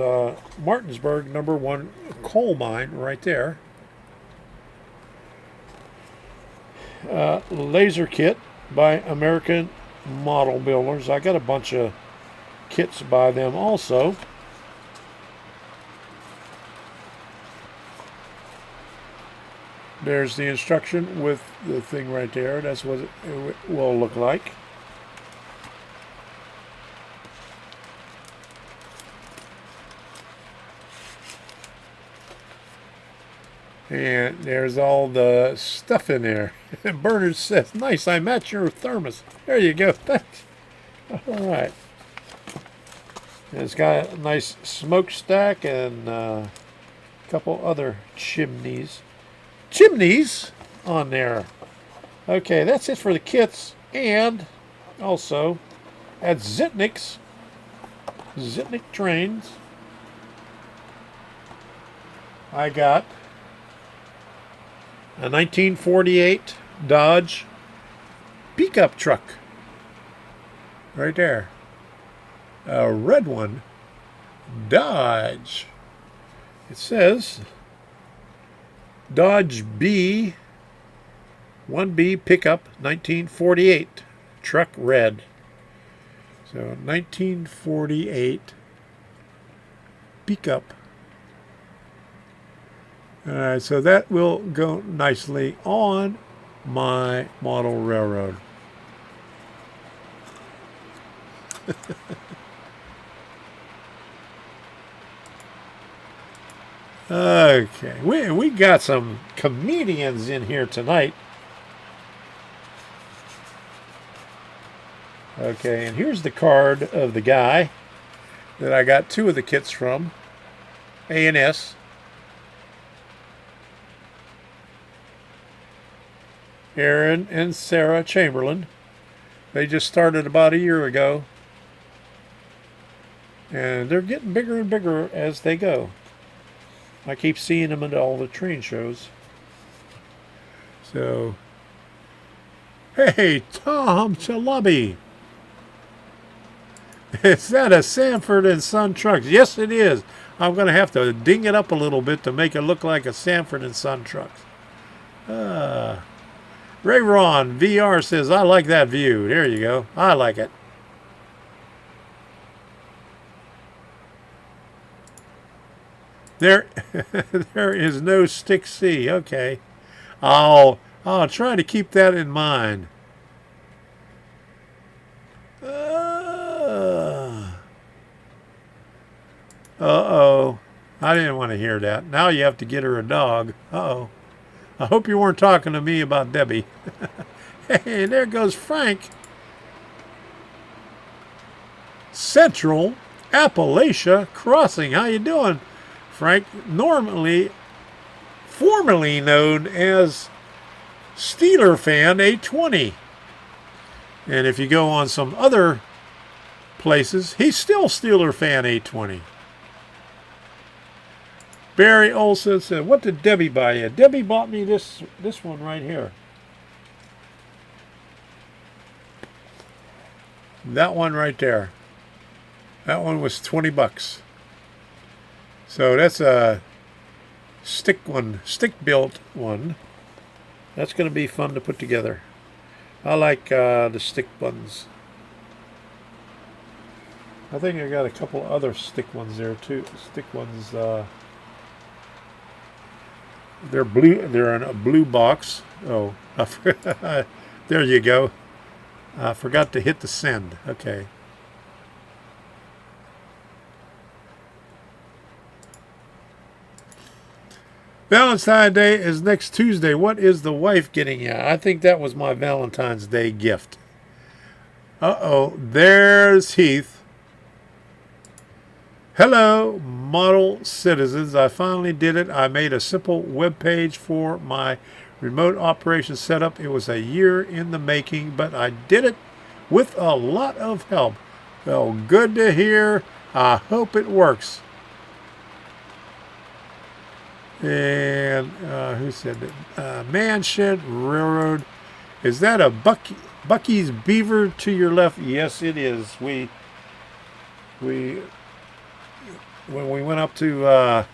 Martinsburg #1 coal mine right there. Laser kit by American Model Builders. I got a bunch of kits by them also. There's the instruction with the thing right there. That's what it will look like. And there's all the stuff in there. Bernard says, nice, I match your thermos. There you go. Thanks. All right. And it's got a nice smokestack and a couple other chimneys on there. Okay, that's it for the kits. And also at Zitnik Trains, I got a 1948 Dodge pickup truck. Right there. A red one. Dodge. It says Dodge B 1B pickup 1948 truck red. So 1948 pickup. Alright, so that will go nicely on my model railroad. Okay, we got some comedians in here tonight. Okay, and here's the card of the guy that I got 2 of the kits from. A&S. Aaron and Sarah Chamberlain. They just started about a year ago. And they're getting bigger and bigger as they go. I keep seeing them at all the train shows. So, hey, Tom Chalabi. Is that a Sanford and Son truck? Yes, it is. I'm going to have to ding it up a little bit to make it look like a Sanford and Son truck. Ray Ron VR says, I like that view. There you go. I like it. There is no stick C. Okay. I'll try to keep that in mind. Uh-oh. I didn't want to hear that. Now you have to get her a dog. Uh-oh. I hope you weren't talking to me about Debbie. Hey, there goes Frank. Central Appalachia Crossing. How you doing, Frank? Formerly known as Steeler Fan 820. And if you go on some other places, he's still Steeler Fan 820. Barry Olson said, what did Debbie buy you? Debbie bought me this one right here. That one right there. That one was $20. So that's a stick-built one. That's going to be fun to put together. I like the stick ones. I think I got a couple other stick ones there too. Stick ones. They're blue. They're in a blue box. Oh, there you go. I forgot to hit the send. Okay. Valentine's Day is next Tuesday. What is the wife getting you? I think that was my Valentine's Day gift. Uh-oh. There's Heath. Hello, model citizens. I finally did it. I made a simple web page for my remote operation setup. It was a year in the making, but I did it with a lot of help. Well, good to hear. I hope it works. And who said that? Man Shed Railroad. Is that a Bucky's Beaver to your left? Yes, it is. When we went up to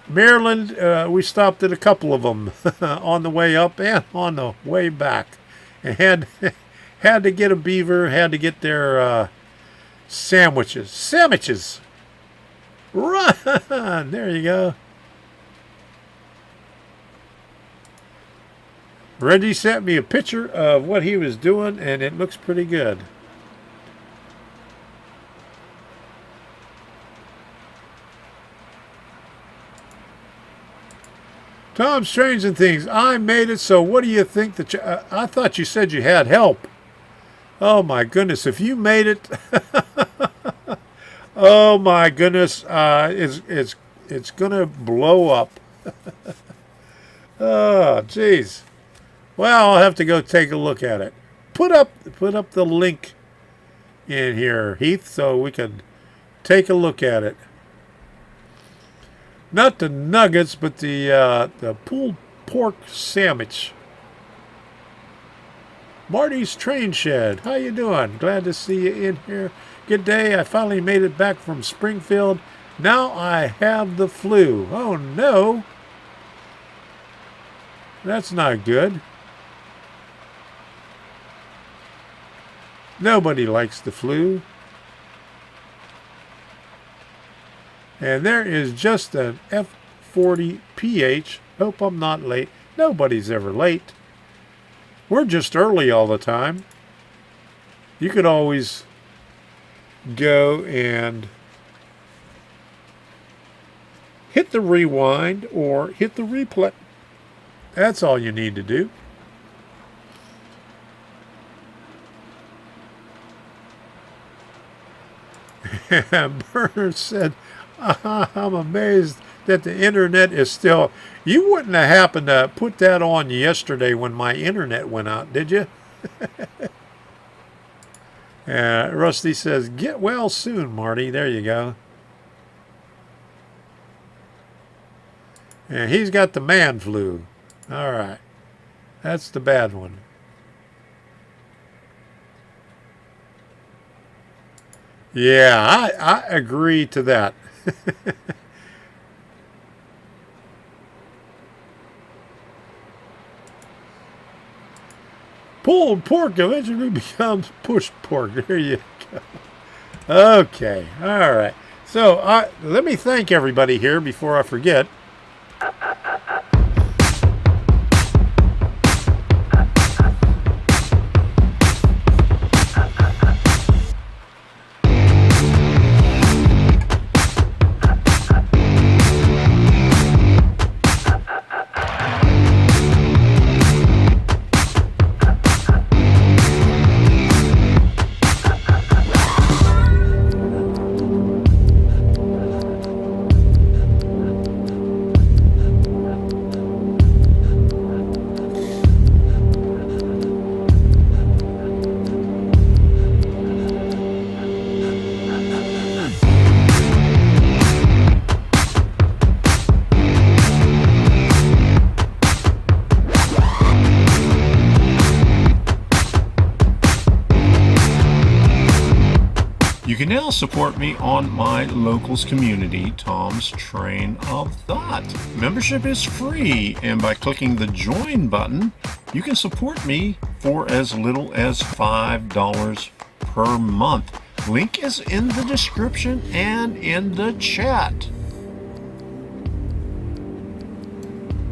Maryland, we stopped at a couple of them on the way up and on the way back, and had to get a beaver. Had to get their sandwiches. Run! There you go. Reggie sent me a picture of what he was doing, and it looks pretty good. Tom Strange and Things. I made it, so what do you think? I thought you said you had help. Oh, my goodness. If you made it... Oh my goodness, it's gonna blow up. Oh, jeez. Well, I'll have to go take a look at it. Put up the link in here, Heath, so we can take a look at it. Not the nuggets, but the pulled pork sandwich. Marty's Train Shed. How you doing? Glad to see you in here. Good day. I finally made it back from Springfield. Now I have the flu. Oh, no. That's not good. Nobody likes the flu. And there is just an F40 PH. Hope I'm not late. Nobody's ever late. We're just early all the time. You could always go and hit the rewind or hit the replay. That's all you need to do. Bernard said, I'm amazed that the internet is still... You wouldn't have happened to put that on yesterday when my internet went out, did you? Rusty says, get well soon, Marty. There you go. And he's got the man flu. All right. That's the bad one. Yeah, I agree to that. Pulled pork eventually becomes pushed pork. There you go. Okay. All right. So let me thank everybody here before I forget. You can now support me on my locals community, Tom's Train of Thought. Membership is free, and by clicking the join button, you can support me for as little as $5 per month. Link is in the description and in the chat.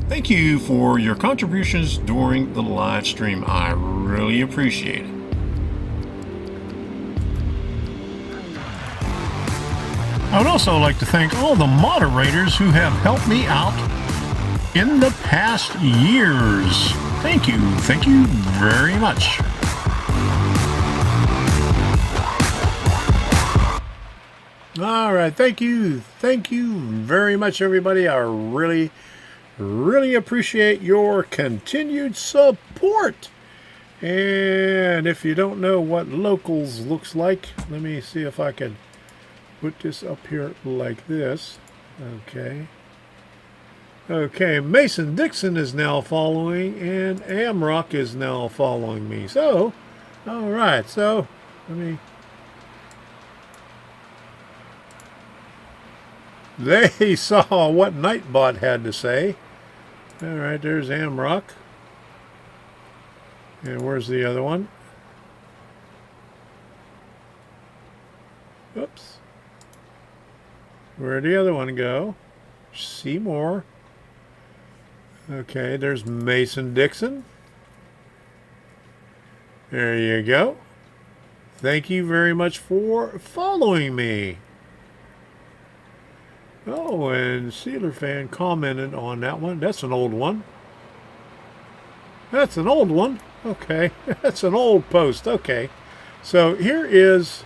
Thank you for your contributions during the live stream. I really appreciate it. I would also like to thank all the moderators who have helped me out in the past years. Thank you very much. All right, thank you very much, everybody. I really appreciate your continued support. And if you don't know what locals looks like, let me see if I can put this up here like this. Okay. Okay, Mason Dixon is now following, and Amrock is now following me. So, all right, so let me... They saw what Nightbot had to say. All right, there's Amrock. And where's the other one? Oops. Where'd the other one go? Seymour. Okay, there's Mason Dixon. There you go. Thank you very much for following me. Oh, and Sealer Fan commented on that one. That's an old one. That's an old one. Okay, that's an old post. Okay, so here is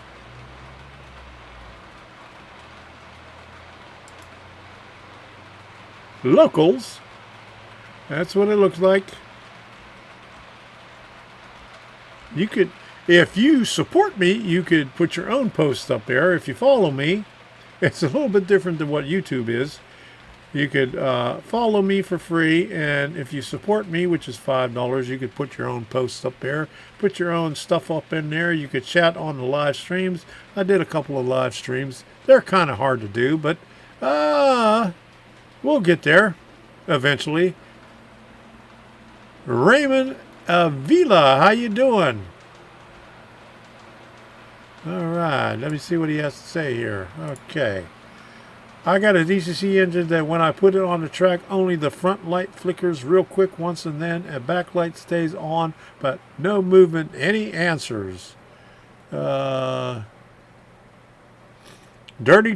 locals. That's what it looks like. You could, if you support me, you could put your own posts up there. If you follow me, it's a little bit different than what YouTube is. You could follow me for free, and if you support me, which is $5, you could put your own posts up there, put your own stuff up in there. You could chat on the live streams. I did a couple of live streams. They're kind of hard to do, but we'll get there eventually. Raymond Avila, how you doing? All right, let me see what he has to say here. Okay. I got a DCC engine that when I put it on the track, only the front light flickers real quick once, and then a back light stays on, but no movement. Any answers? Dirty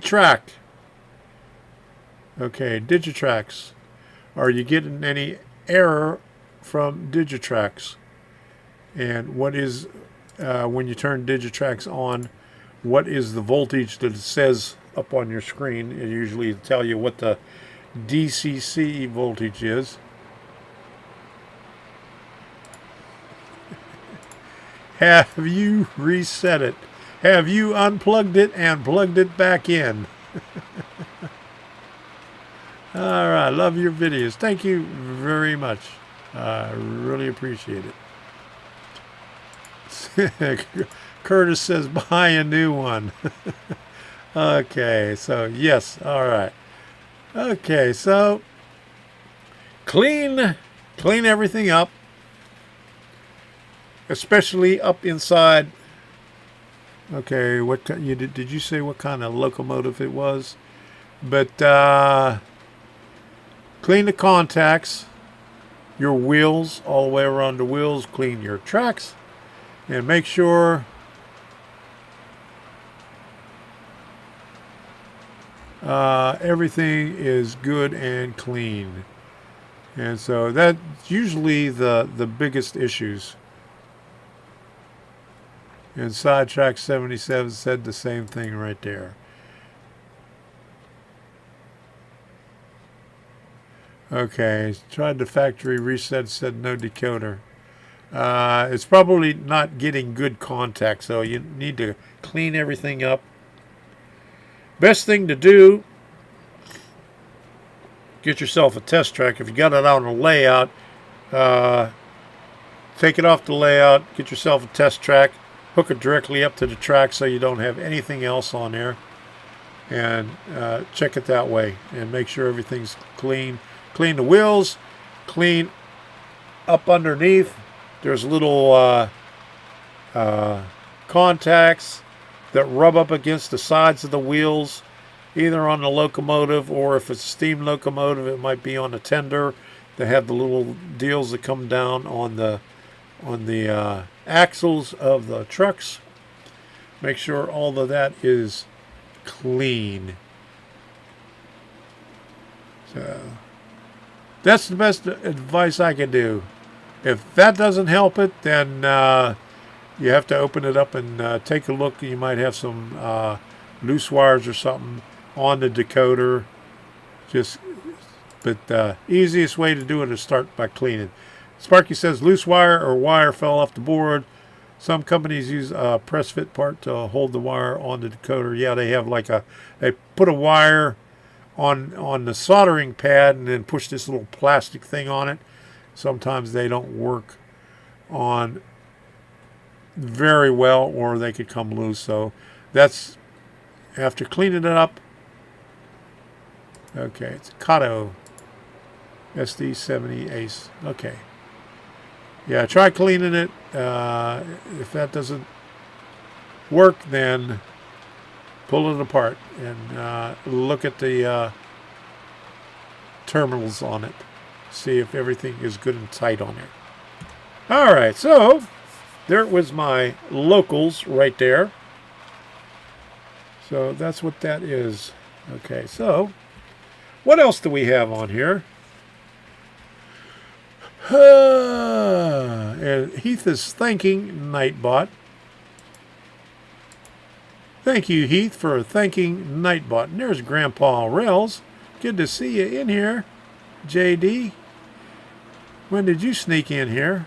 track. Okay, Digitrax. Are you getting any error from Digitrax? And what is, when you turn Digitrax on, what is the voltage that it says up on your screen? It usually tell you what the DCC voltage is. Have you reset it? Have you unplugged it and plugged it back in? All right, love your videos. Thank you very much. I really appreciate it. Curtis says buy a new one. Okay, so yes, all right. Okay, so clean everything up, especially up inside. Okay, what did you say what kind of locomotive it was? But clean the contacts, your wheels, all the way around the wheels. Clean your tracks, and make sure everything is good and clean. And so that's usually the biggest issues. And Sidetrack 77 said the same thing right there. Okay, tried the factory reset, said no decoder. It's probably not getting good contact, so you need to clean everything up. Best thing to do, get yourself a test track. If you got it out on a layout, take it off the layout, get yourself a test track, hook it directly up to the track so you don't have anything else on there, and check it that way and make sure everything's clean. Clean the wheels, clean up underneath. There's little contacts that rub up against the sides of the wheels, either on the locomotive, or if it's a steam locomotive, it might be on the tender. They have the little deals that come down on the axles of the trucks. Make sure all of that is clean. So that's the best advice I can do. If that doesn't help it, then you have to open it up and take a look. You might have some loose wires or something on the decoder. But the easiest way to do it is start by cleaning. Sparky says loose wire or wire fell off the board. Some companies use a press fit part to hold the wire on the decoder. Yeah, they have like they put a wire on the soldering pad and then push this little plastic thing on it. Sometimes they don't work on very well, or they could come loose. So that's after cleaning it up. Okay, it's Kato SD70 Ace. Okay. Yeah, try cleaning it. If that doesn't work, then pull it apart and look at the terminals on it. See if everything is good and tight on there. All right, so there was my locals right there. So that's what that is. Okay, so what else do we have on here? And Heath is thanking Nightbot. Thank you, Heath, for thanking Nightbot. And there's Grandpa Rails. Good to see you in here, JD. When did you sneak in here?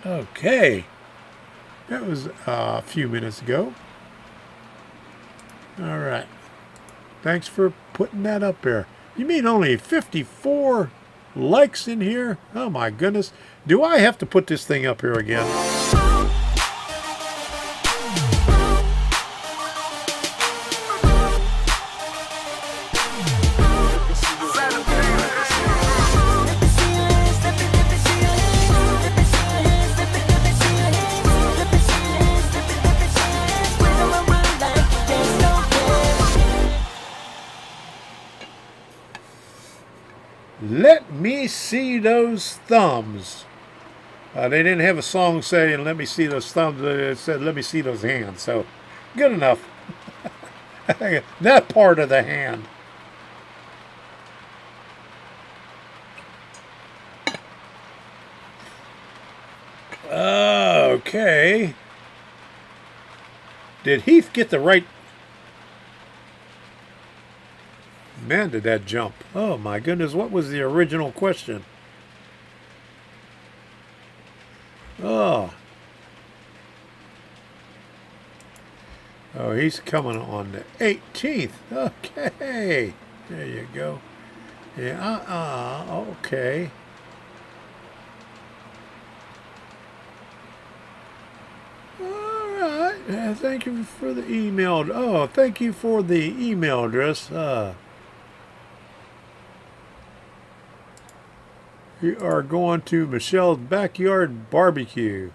Okay. That was a few minutes ago. All right. Thanks for putting that up there. You mean only 54 likes in here? Oh my goodness. Do I have to put this thing up here again? Let me see those thumbs. They didn't have a song saying, let me see those thumbs. It said, let me see those hands. So, good enough. That part of the hand. Okay. Did Heath get the right... Man, did that jump. Oh my goodness, what was the original question? Oh. Oh, he's coming on the 18th. Okay. There you go. Yeah, okay. All right. Thank you for the email. Oh, thank you for the email address. We are going to Michelle's backyard barbecue.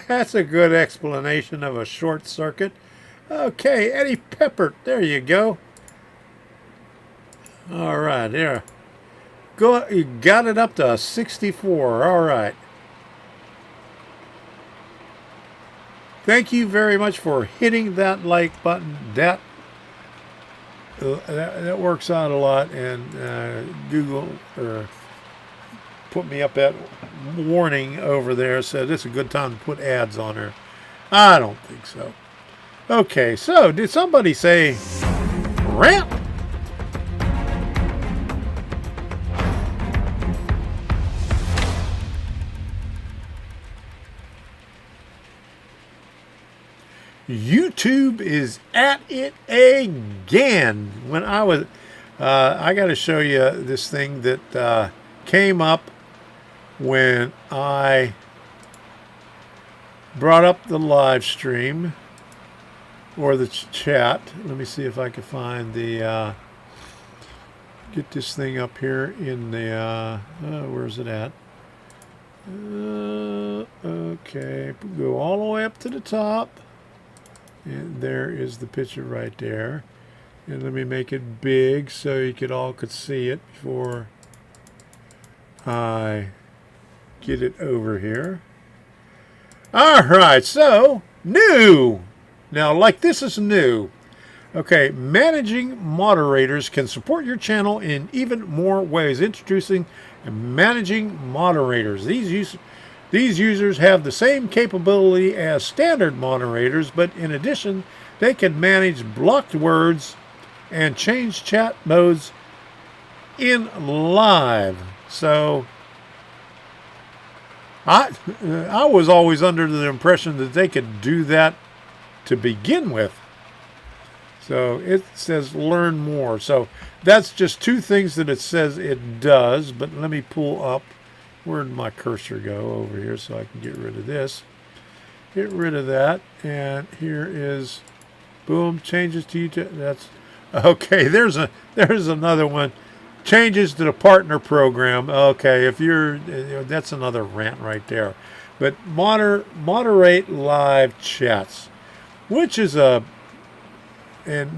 That's a good explanation of a short circuit. Okay, Eddie Pepper, there you go. All right, there. Go, you got it up to 64. All right. Thank you very much for hitting that like button. That works out a lot, and Google put me up that warning over there, said it's a good time to put ads on there. I don't think so. Okay, so did somebody say ramp? YouTube is at it again. When I was, I got to show you this thing that came up when I brought up the live stream or the chat. Let me see if I can find the, get this thing up here in the, where's it at? Okay, go all the way up to the top. And there is the picture right there. And let me make it big so you all could see it before I get it over here. All right, so new. Now, like this is new. Okay, managing moderators can support your channel in even more ways. Introducing managing moderators. These These users have the same capability as standard moderators, but in addition, they can manage blocked words and change chat modes in live. So I was always under the impression that they could do that to begin with. So it says learn more. So that's just two things that it says it does. But let me pull up. Where'd my cursor go? Over here, so I can get rid of this. Get rid of that. And here is, boom, changes to YouTube. That's okay. There's another one. Changes to the partner program. Okay, if that's another rant right there. But moderate live chats, which is and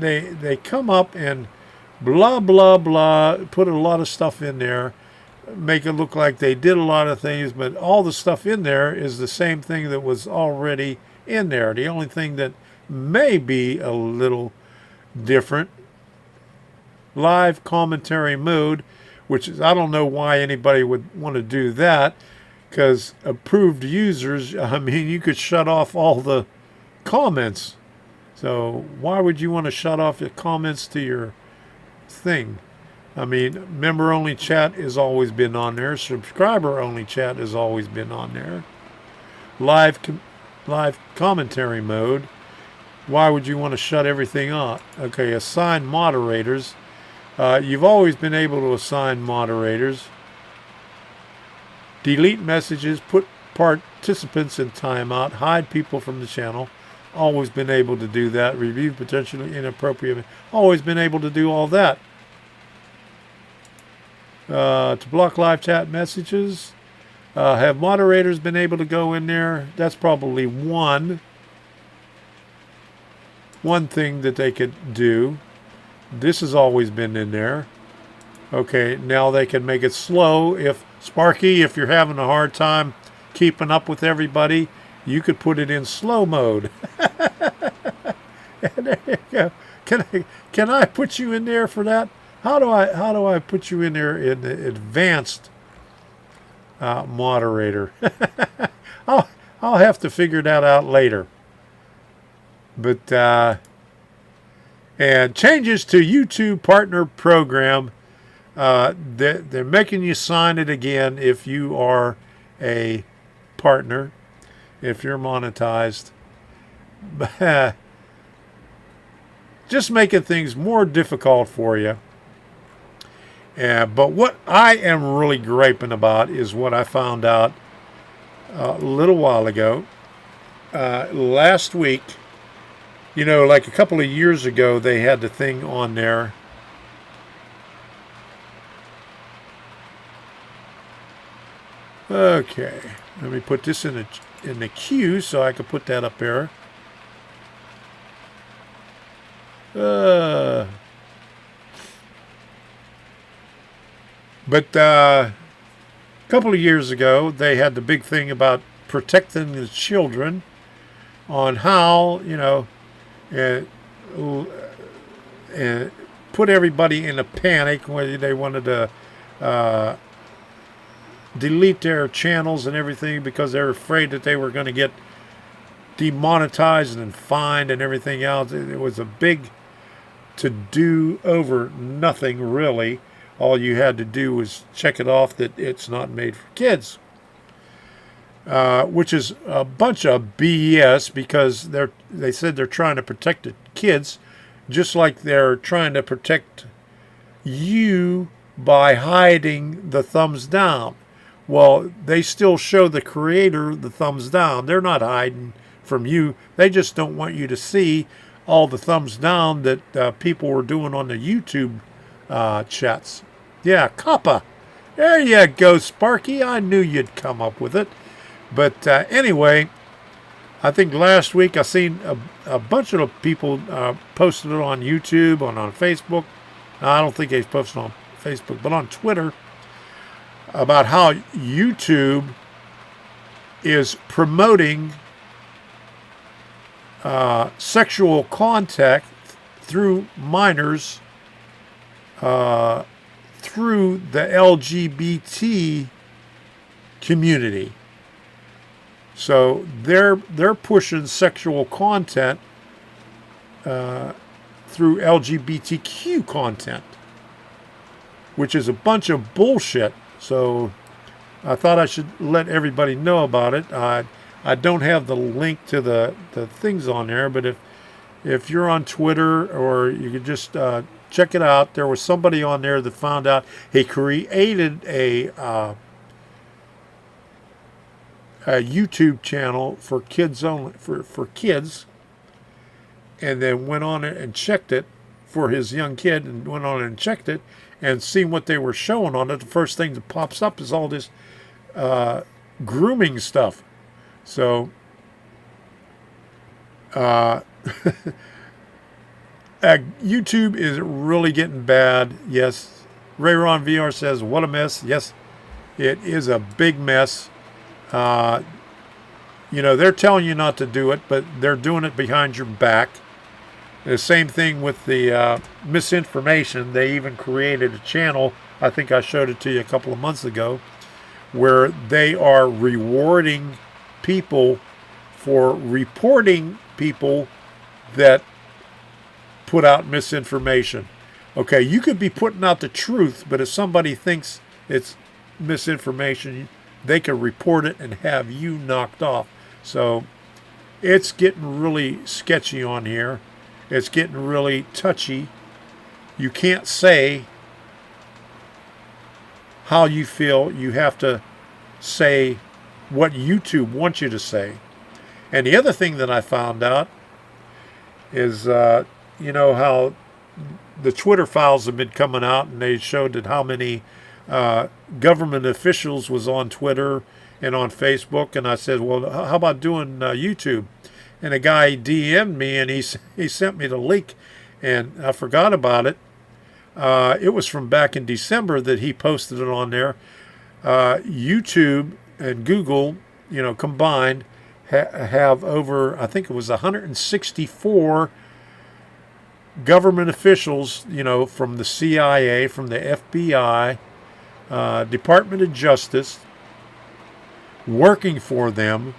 they come up and blah blah blah, put a lot of stuff in there, make it look like they did a lot of things, but all the stuff in there is the same thing that was already in there. The only thing that may be a little different, live commentary mode, which is, I don't know why anybody would want to do that, because approved users, I mean, you could shut off all the comments. So why would you want to shut off the comments to your thing? I mean, member-only chat has always been on there. Subscriber-only chat has always been on there. Live commentary mode. Why would you want to shut everything off? Okay, assign moderators. You've always been able to assign moderators. Delete messages. Put participants in timeout. Hide people from the channel. Always been able to do that. Review potentially inappropriate. Always been able to do all that. To block live chat messages. Have moderators been able to go in there? That's probably one thing that they could do. This has always been in there. Okay, now they can make it slow. If Sparky, if you're having a hard time keeping up with everybody, you could put it in slow mode. There you go. Can I put you in there for that? How do I put you in there in the advanced moderator? I'll have to figure that out later. But and changes to YouTube partner program. They're making you sign it again if you are a partner, if you're monetized. Just making things more difficult for you. But what I am really griping about is what I found out a little while ago. Last week, you know, like a couple of years ago, they had the thing on there. Okay, let me put this in the queue so I can put that up there. But a couple of years ago, they had the big thing about protecting the children on how, you know, and put everybody in a panic when they wanted to delete their channels and everything because they were afraid that they were going to get demonetized and fined and everything else. It was a big to-do over nothing, really. All you had to do was check it off that it's not made for kids, which is a bunch of BS because they said they're trying to protect the kids just like they're trying to protect you by hiding the thumbs down. Well, they still show the creator the thumbs down. They're not hiding from you. They just don't want you to see all the thumbs down that people were doing on the YouTube chats. Yeah, Kappa. There you go, Sparky. I knew you'd come up with it. But anyway, I think last week I seen a bunch of people posted it on YouTube, on Facebook. I don't think they posted on Facebook, but on Twitter, about how YouTube is promoting sexual contact through minors through the LGBT community. So they're pushing sexual content through LGBTQ content, which is a bunch of bullshit. So I thought I should let everybody know about it. I don't have the link to the things on there, but if you're on Twitter, or you could just check it out. There was somebody on there that found out he created a YouTube channel for kids only, for kids, and then went on and checked it for his young kid, and went on and checked it and seen what they were showing on it. The first thing that pops up is all this grooming stuff. So YouTube is really getting bad. Yes, Rayron VR says, what a mess. Yes, it is a big mess. You know, they're telling you not to do it, but they're doing it behind your back. The same thing with the misinformation. They even created a channel, I think I showed it to you a couple of months ago, where they are rewarding people for reporting people that put out misinformation. Okay, you could be putting out the truth, but if somebody thinks it's misinformation, they can report it and have you knocked off. So it's getting really sketchy on here. It's getting really touchy. You can't say how you feel. You have to say what YouTube wants you to say. And the other thing that I found out is, you know how the Twitter files have been coming out, and they showed that how many government officials was on Twitter and on Facebook. And I said, well, how about doing YouTube? And a guy DM'd me, and he sent me the link, and I forgot about it. It was from back in December that he posted it on there. YouTube and Google, you know, combined have over, I think it was 164 government officials, you know, from the CIA, from the FBI, Department of Justice, working for them,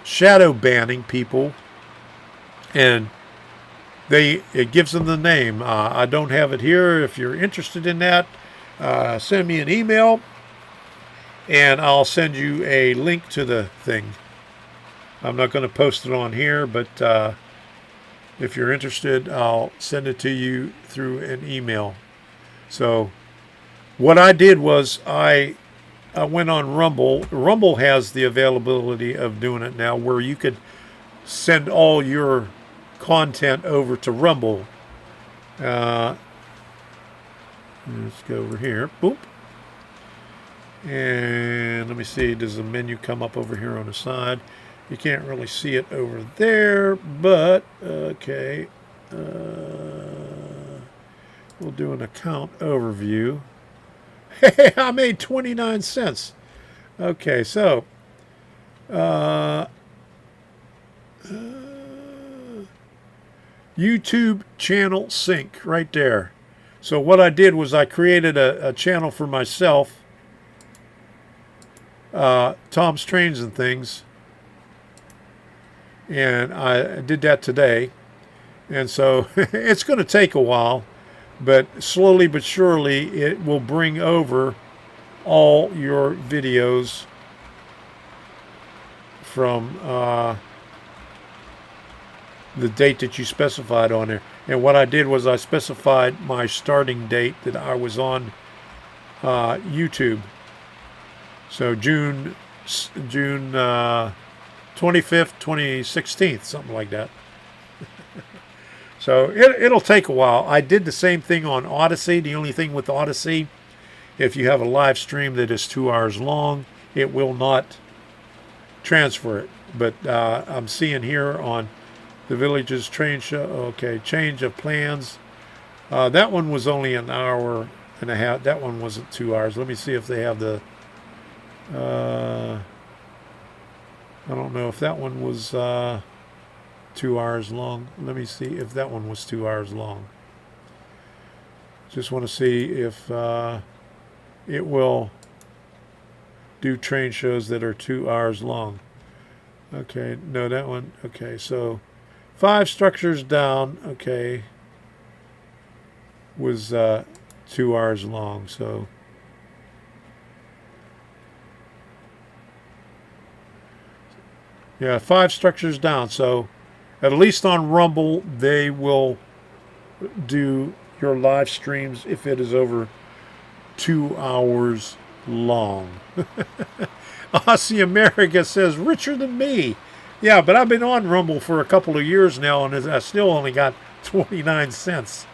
shadow banning people, and it gives them the name. I don't have it here. If you're interested in that, send me an email, and I'll send you a link to the thing. I'm not going to post it on here, but if you're interested, I'll send it to you through an email. So what I did was I went on Rumble. Rumble has the availability of doing it now, where you could send all your content over to Rumble. Let's go over here. Boop. And let me see, does the menu come up over here on the side? You can't really see it over there, but okay. We'll do an account overview. Hey, I made 29 cents. Okay, so YouTube channel sync right there. So what I did was I created a channel for myself, Tom's Trains and Things, and I did that today. And so it's going to take a while, but slowly but surely it will bring over all your videos from the date that you specified on there. And what I did was I specified my starting date that I was on YouTube. So June 25th, 2016, something like that. So it'll take a while. I did the same thing on Odyssey. The only thing with Odyssey, if you have a live stream that is 2 hours long, it will not transfer it. But I'm seeing here on the Village's train show, okay, change of plans. That one was only an hour and a half. That one wasn't 2 hours. Let me see if they have the, I don't know if that one was 2 hours long. Let me see if that one was 2 hours long. Just want to see if it will do train shows that are 2 hours long. Okay, no, that one. Okay, so 5 structures down. Okay, was 2 hours long. So yeah, 5 structures down. So at least on Rumble, they will do your live streams if it is over 2 hours long. Aussie America says, richer than me. Yeah, but I've been on Rumble for a couple of years now, and I still only got 29 cents.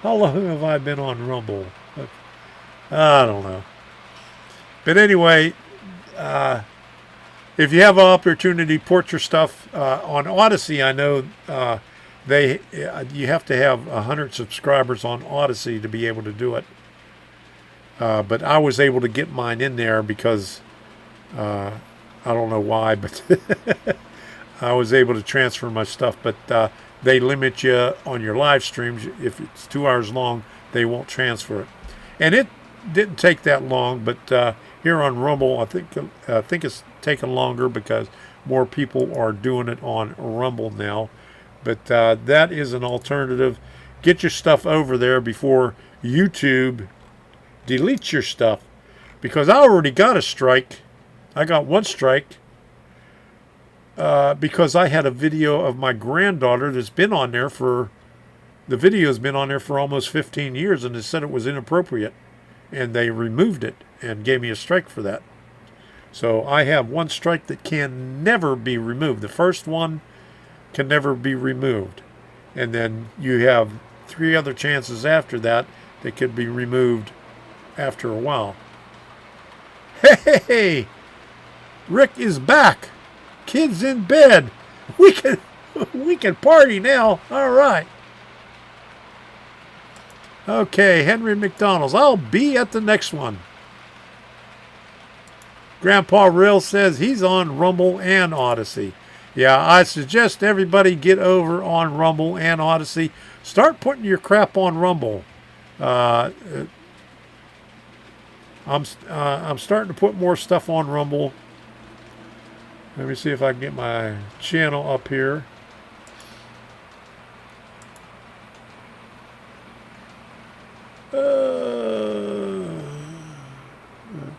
How long have I been on Rumble? I don't know. But anyway, if you have an opportunity, port your stuff on Odyssey. I know you have to have 100 subscribers on Odyssey to be able to do it. But I was able to get mine in there because I don't know why, but I was able to transfer my stuff. But they limit you on your live streams. If it's 2 hours long, they won't transfer it. And it didn't take that long, but here on Rumble, I think it's taken longer because more people are doing it on Rumble now. But that is an alternative. Get your stuff over there before YouTube deletes your stuff, because I already got a strike. I got one strike because I had a video of my granddaughter that's been on there for, the video's been on there for almost 15 years, and they said it was inappropriate, and they removed it and gave me a strike for that. So I have one strike that can never be removed. The first one can never be removed, and then you have 3 other chances after that that could be removed after a while. Hey, Rick is back. Kids in bed. We can party now. All right. Okay, Henry McDonald's. I'll be at the next one. Grandpa Real says he's on Rumble and Odyssey. Yeah, I suggest everybody get over on Rumble and Odyssey. Start putting your crap on Rumble. I'm starting to put more stuff on Rumble. Let me see if I can get my channel up here.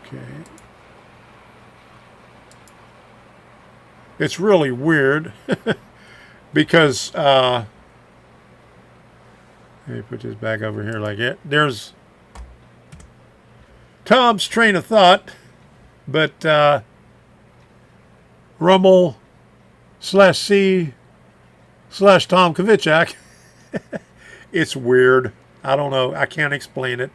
Okay. It's really weird because let me put this back over here like it. There's Tom's train of thought, but Rumble/C/Tom Kvichak. It's weird. I don't know. I can't explain it.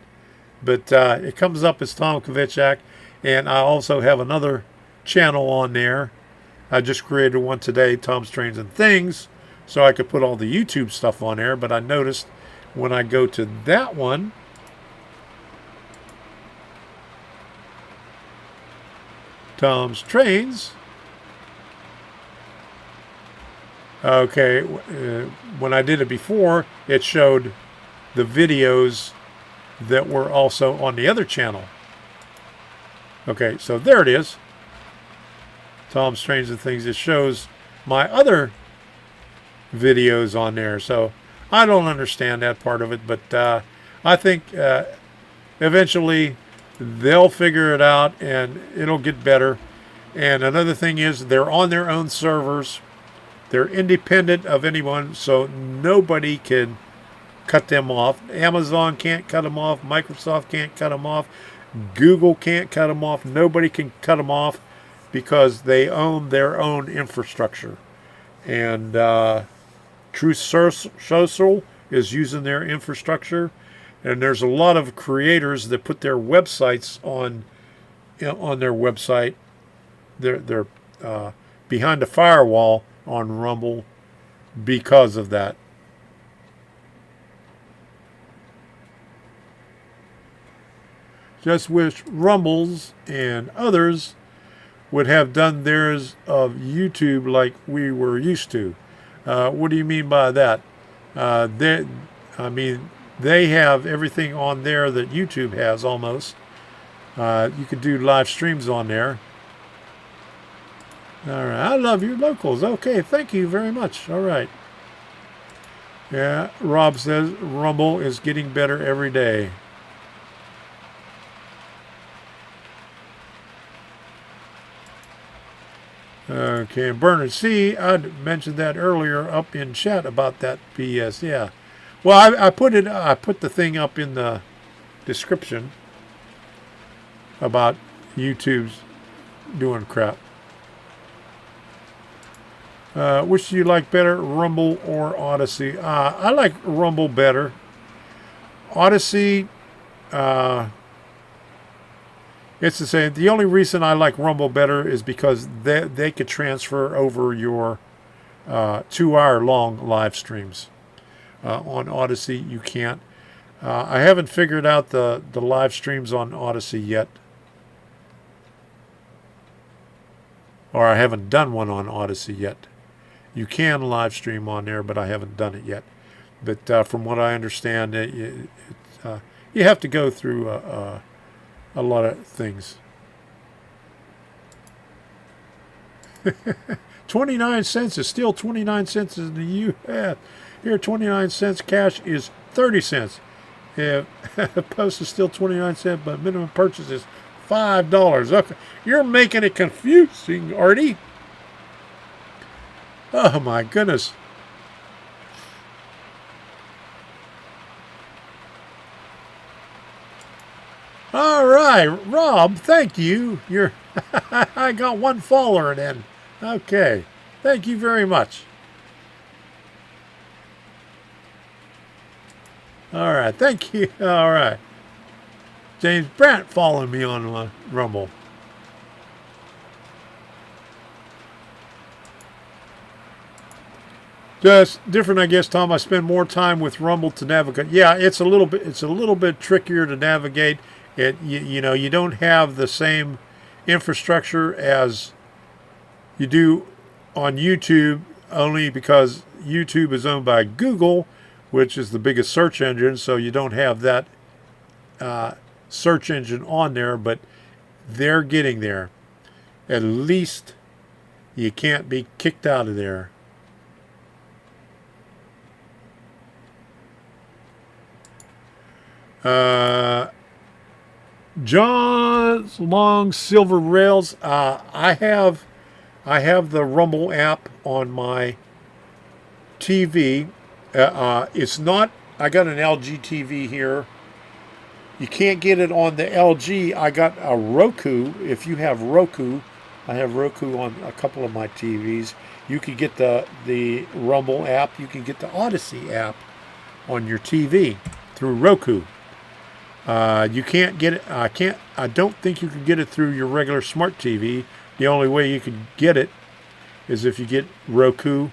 But it comes up as Tom Kvichak. And I also have another channel on there. I just created one today, Tom's Trains and Things, so I could put all the YouTube stuff on there. But I noticed when I go to that one, Tom's Trains. Okay, when I did it before, it showed the videos that were also on the other channel. Okay, so there it is. Tom's Trains and Things. It shows my other videos on there. So I don't understand that part of it, but I think eventually they'll figure it out and it'll get better. And another thing is they're on their own servers. They're independent of anyone, so nobody can cut them off. Amazon can't cut them off. Microsoft can't cut them off. Google can't cut them off. Nobody can cut them off because they own their own infrastructure. And Truth Social is using their infrastructure. And there's a lot of creators that put their websites on their website. They're behind a firewall on Rumble because of that. Just wish Rumbles and others would have done theirs of YouTube like we were used to. What do you mean by that? They have everything on there that YouTube has almost. You could do live streams on there. All right. I love your locals. Okay. Thank you very much. All right. Yeah. Rob says Rumble is getting better every day. Okay. Bernard C. I mentioned that earlier up in chat about that BS. Yeah. Well, I put the thing up in the description about YouTube's doing crap. Which do you like better, Rumble or Odyssey? I like Rumble better. Odyssey, it's the same. The only reason I like Rumble better is because they could transfer over your 2-hour long live streams. On Odyssey, you can't. I haven't figured out the live streams on Odyssey yet. Or I haven't done one on Odyssey yet. You can live stream on there, but I haven't done it yet. But from what I understand, you have to go through a lot of things. 29 cents is still 29 cents in the U.S. Here, 29 cents cash is 30 cents. Yeah, post is still 29 cents, but minimum purchase is $5. Okay, you're making it confusing, Artie. Oh my goodness. All right, Rob, thank you. I got one follower then. Okay. Thank you very much. All right, thank you. All right. James Brandt following me on Rumble. Just different, I guess, Tom. I spend more time with Rumble to navigate. Yeah, it's a little bit trickier to navigate. You know, you don't have the same infrastructure as you do on YouTube, only because YouTube is owned by Google, which is the biggest search engine, so you don't have that search engine on there, but they're getting there. At least you can't be kicked out of there. John's long silver rails. I have the Rumble app on my TV. It's not. I got an LG TV here. You can't get it on the LG. I got a Roku. If you have Roku, I have Roku on a couple of my TVs. You can get the Rumble app. You can get the Odyssey app on your TV through Roku. You can't get it. I don't think you can get it through your regular smart TV. The only way you could get it is if you get Roku,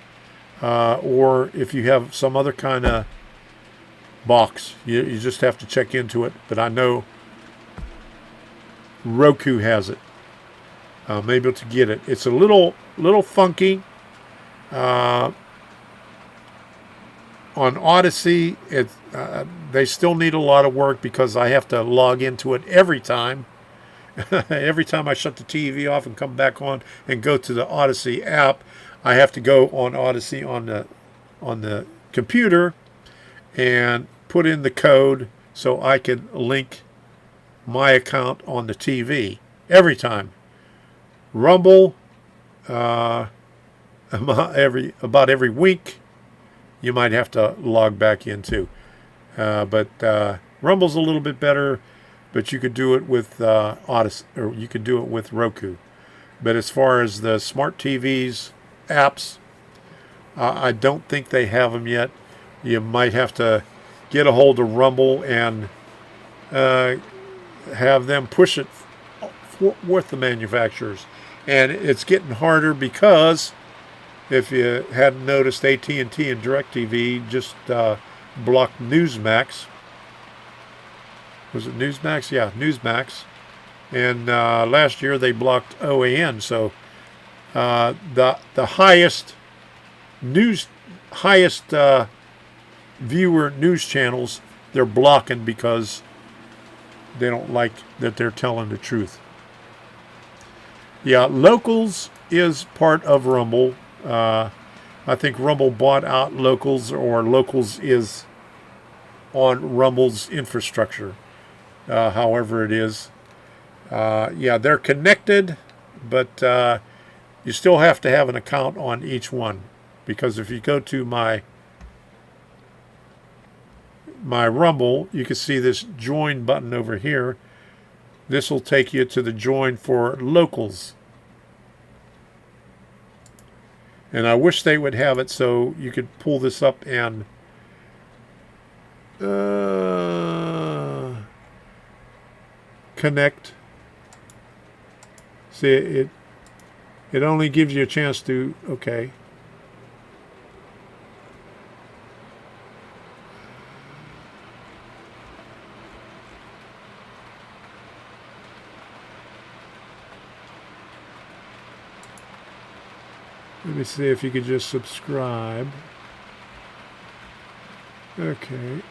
or if you have some other kind of box. You just have to check into it. But I know Roku has it. I'm able to get it. It's a little funky. On Odyssey, they still need a lot of work because I have to log into it every time. Every time I shut the TV off and come back on and go to the Odyssey app, I have to go on Odyssey on the computer and put in the code so I can link my account on the TV every time. Rumble, about every week, you might have to log back into. But Rumble's a little bit better, but you could do it with Odyssey, or you could do it with Roku. But as far as the smart TVs apps, I don't think they have them yet. You might have to get a hold of Rumble and have them push it with the manufacturers. And it's getting harder because, if you hadn't noticed, AT&T and DirecTV just blocked Newsmax. Was it Newsmax? Yeah, Newsmax. And last year they blocked OAN. So the highest viewer news channels they're blocking because They don't like that they're telling the truth. Yeah, Locals is part of Rumble. I think Rumble bought out Locals, or Locals is on Rumble's infrastructure. However it is. Yeah, they're connected, but you still have to have an account on each one. Because if you go to my Rumble, you can see this join button over here. This will take you to the join for Locals. And I wish they would have it so you could pull this up and connect. See, it only gives you a chance to, okay. Let me see if you could just subscribe. Okay.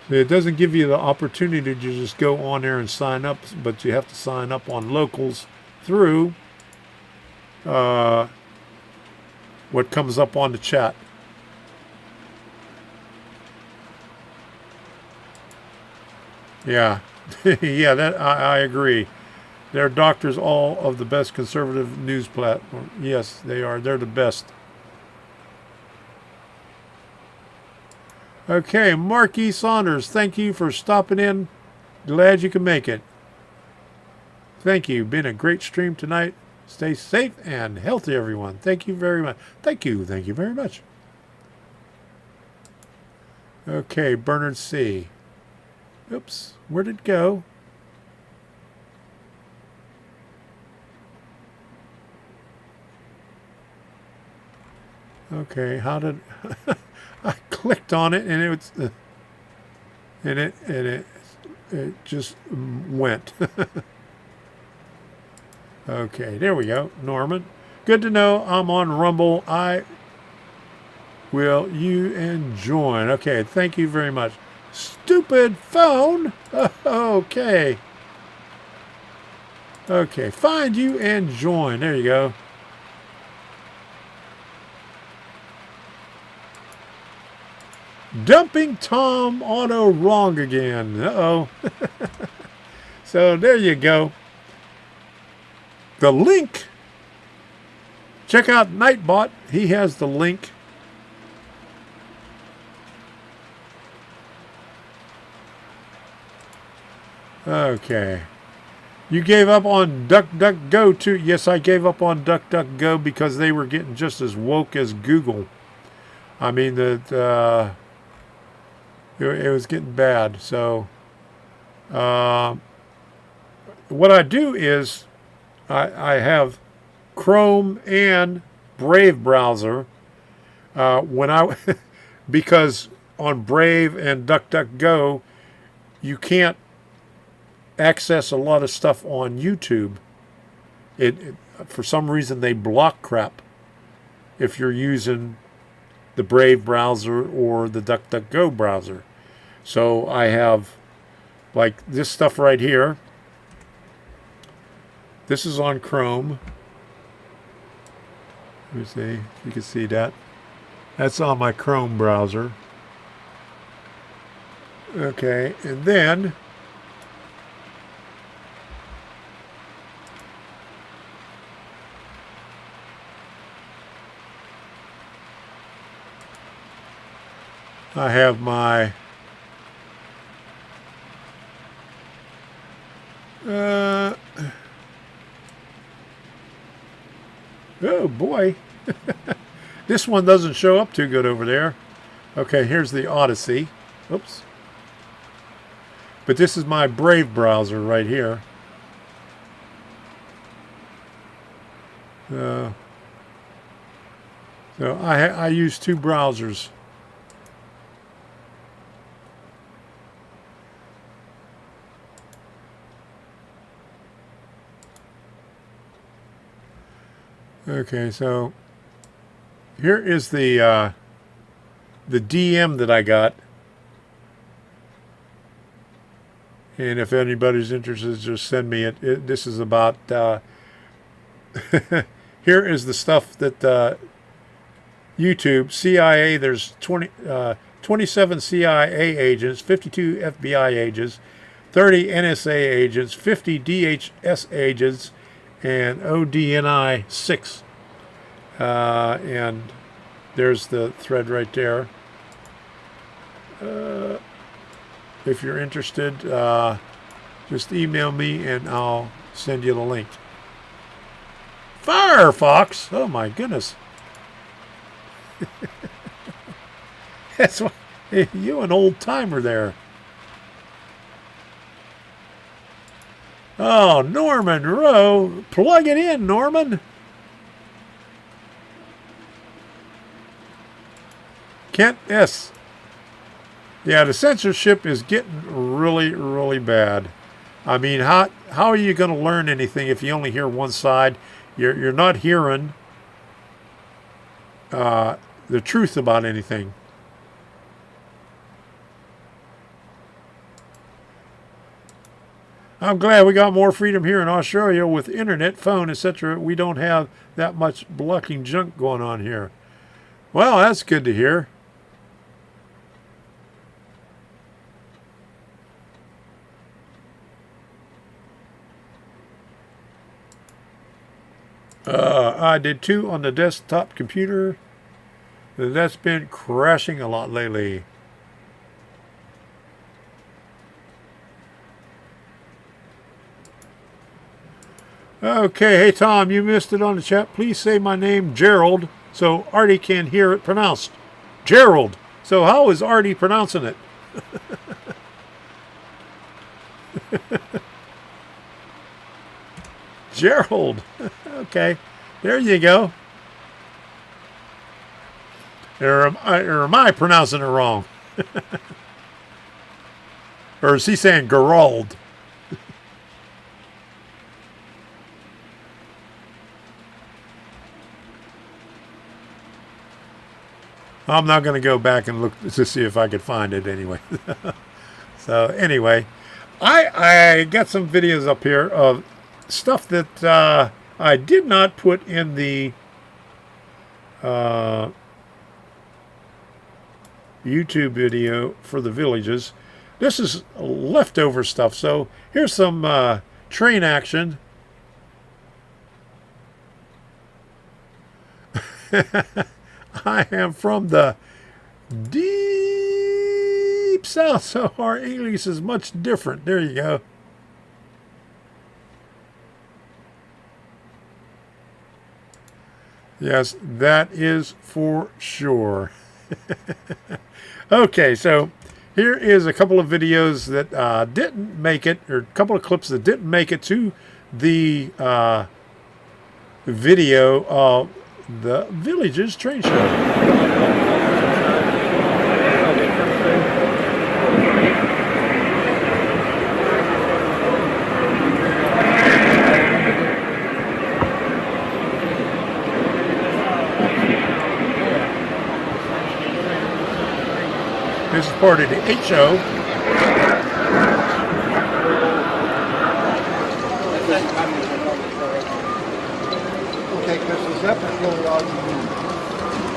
So it doesn't give you the opportunity to just go on there and sign up, but you have to sign up on Locals through what comes up on the chat. Yeah. Yeah, that I agree. They're doctors, all of the best conservative news platform. Yes, they are. They're the best. Okay, Marquis Saunders, thank you for stopping in. Glad you can make it. Thank you. Been a great stream tonight. Stay safe and healthy, everyone. Thank you very much. Thank you. Thank you very much. Okay, Bernard C. Oops, where did it go? Okay, how did I clicked on it and it just went. Okay, there we go. Norman, good to know I'm on Rumble. Will you join? Okay, thank you very much. Stupid phone. Okay. Okay, find you and join. There you go. Dumping Tom Auto wrong again. Uh-oh. So there you go. The link. Check out Nightbot. He has the link. Okay. You gave up on DuckDuckGo too. Yes, I gave up on DuckDuckGo because they were getting just as woke as Google. I mean, it was getting bad. So what I do is I have Chrome and Brave browser because on Brave and DuckDuckGo you can't access a lot of stuff on YouTube. It for some reason they block crap if you're using the Brave browser or the DuckDuckGo browser. So I have like this stuff right here. This is on Chrome. Let me see if you can see that. That's on my Chrome browser. Okay, and then I have my oh boy. This one doesn't show up too good over there. Okay, here's the Odyssey. Oops. But this is my Brave browser right here. So I use two browsers. Okay, so here is the DM that I got. And if anybody's interested, just send me it. This is about, here is the stuff that YouTube, CIA, there's 27 CIA agents, 52 FBI agents, 30 NSA agents, 50 DHS agents, and ODNI 6. And there's the thread right there. If you're interested, just email me and I'll send you the link. Firefox? Oh my goodness. That's what, you an old timer there. Oh, Norman Rowe. Plug it in, Norman. Kent S. Yeah, the censorship is getting really, really bad. I mean, how are you going to learn anything if you only hear one side? You're not hearing the truth about anything. I'm glad we got more freedom here in Australia with internet, phone, etc. We don't have that much blocking junk going on here. Well, that's good to hear. I did 2 on the desktop computer. That's been crashing a lot lately. Okay, hey Tom, you missed it on the chat. Please say my name, Gerald, so Artie can hear it pronounced. Gerald. So how is Artie pronouncing it? Gerald. Okay, there you go. Or am I pronouncing it wrong? Or is he saying Gerald? I'm not going to go back and look to see if I could find it anyway. So anyway, I got some videos up here of stuff that I did not put in the YouTube video for the villages. This is leftover stuff. So here's some train action. I am from the deep south, so our English is much different. There you go. Yes, that is for sure. Okay, so here is a couple of videos that didn't make it, or a couple of clips that didn't make it to the video of the Villages train show. This is part of the 8 show. Okay, because the Zephyr's really all you need.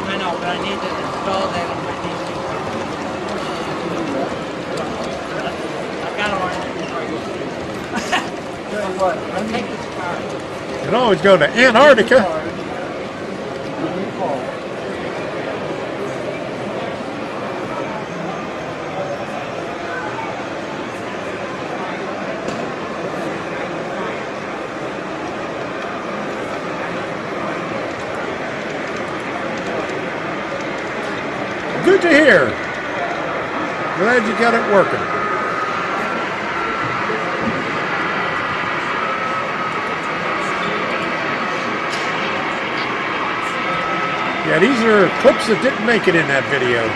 I know, but I need to install that on my PC. I've got to learn it before I go Tell you what, I'll take this car. You can always go to Antarctica. give me a call. Good to hear. Glad you got it working. Yeah, these are clips that didn't make it in that video.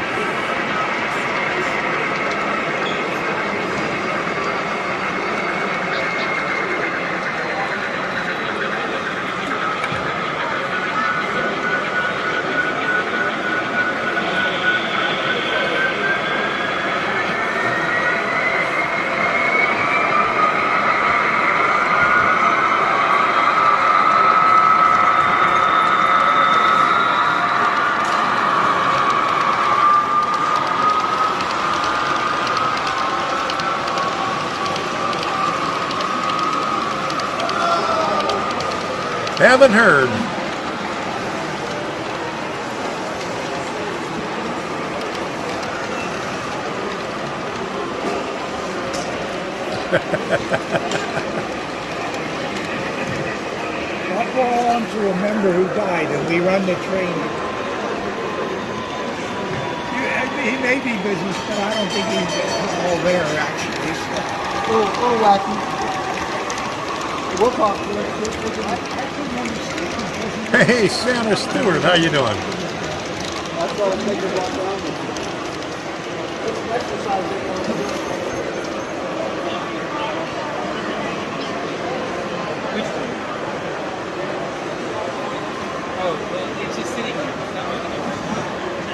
Haven't heard. I'll go on to remember who died, and we run the train. He may be busy, but I don't think he's all there, actually. So, oh, wacky. We'll talk to him. Hey, Santa Stewart, how you doing? That's what I'm thinking about down there. It's exercising. Oh, well, it's just sitting here. It's not moving anywhere.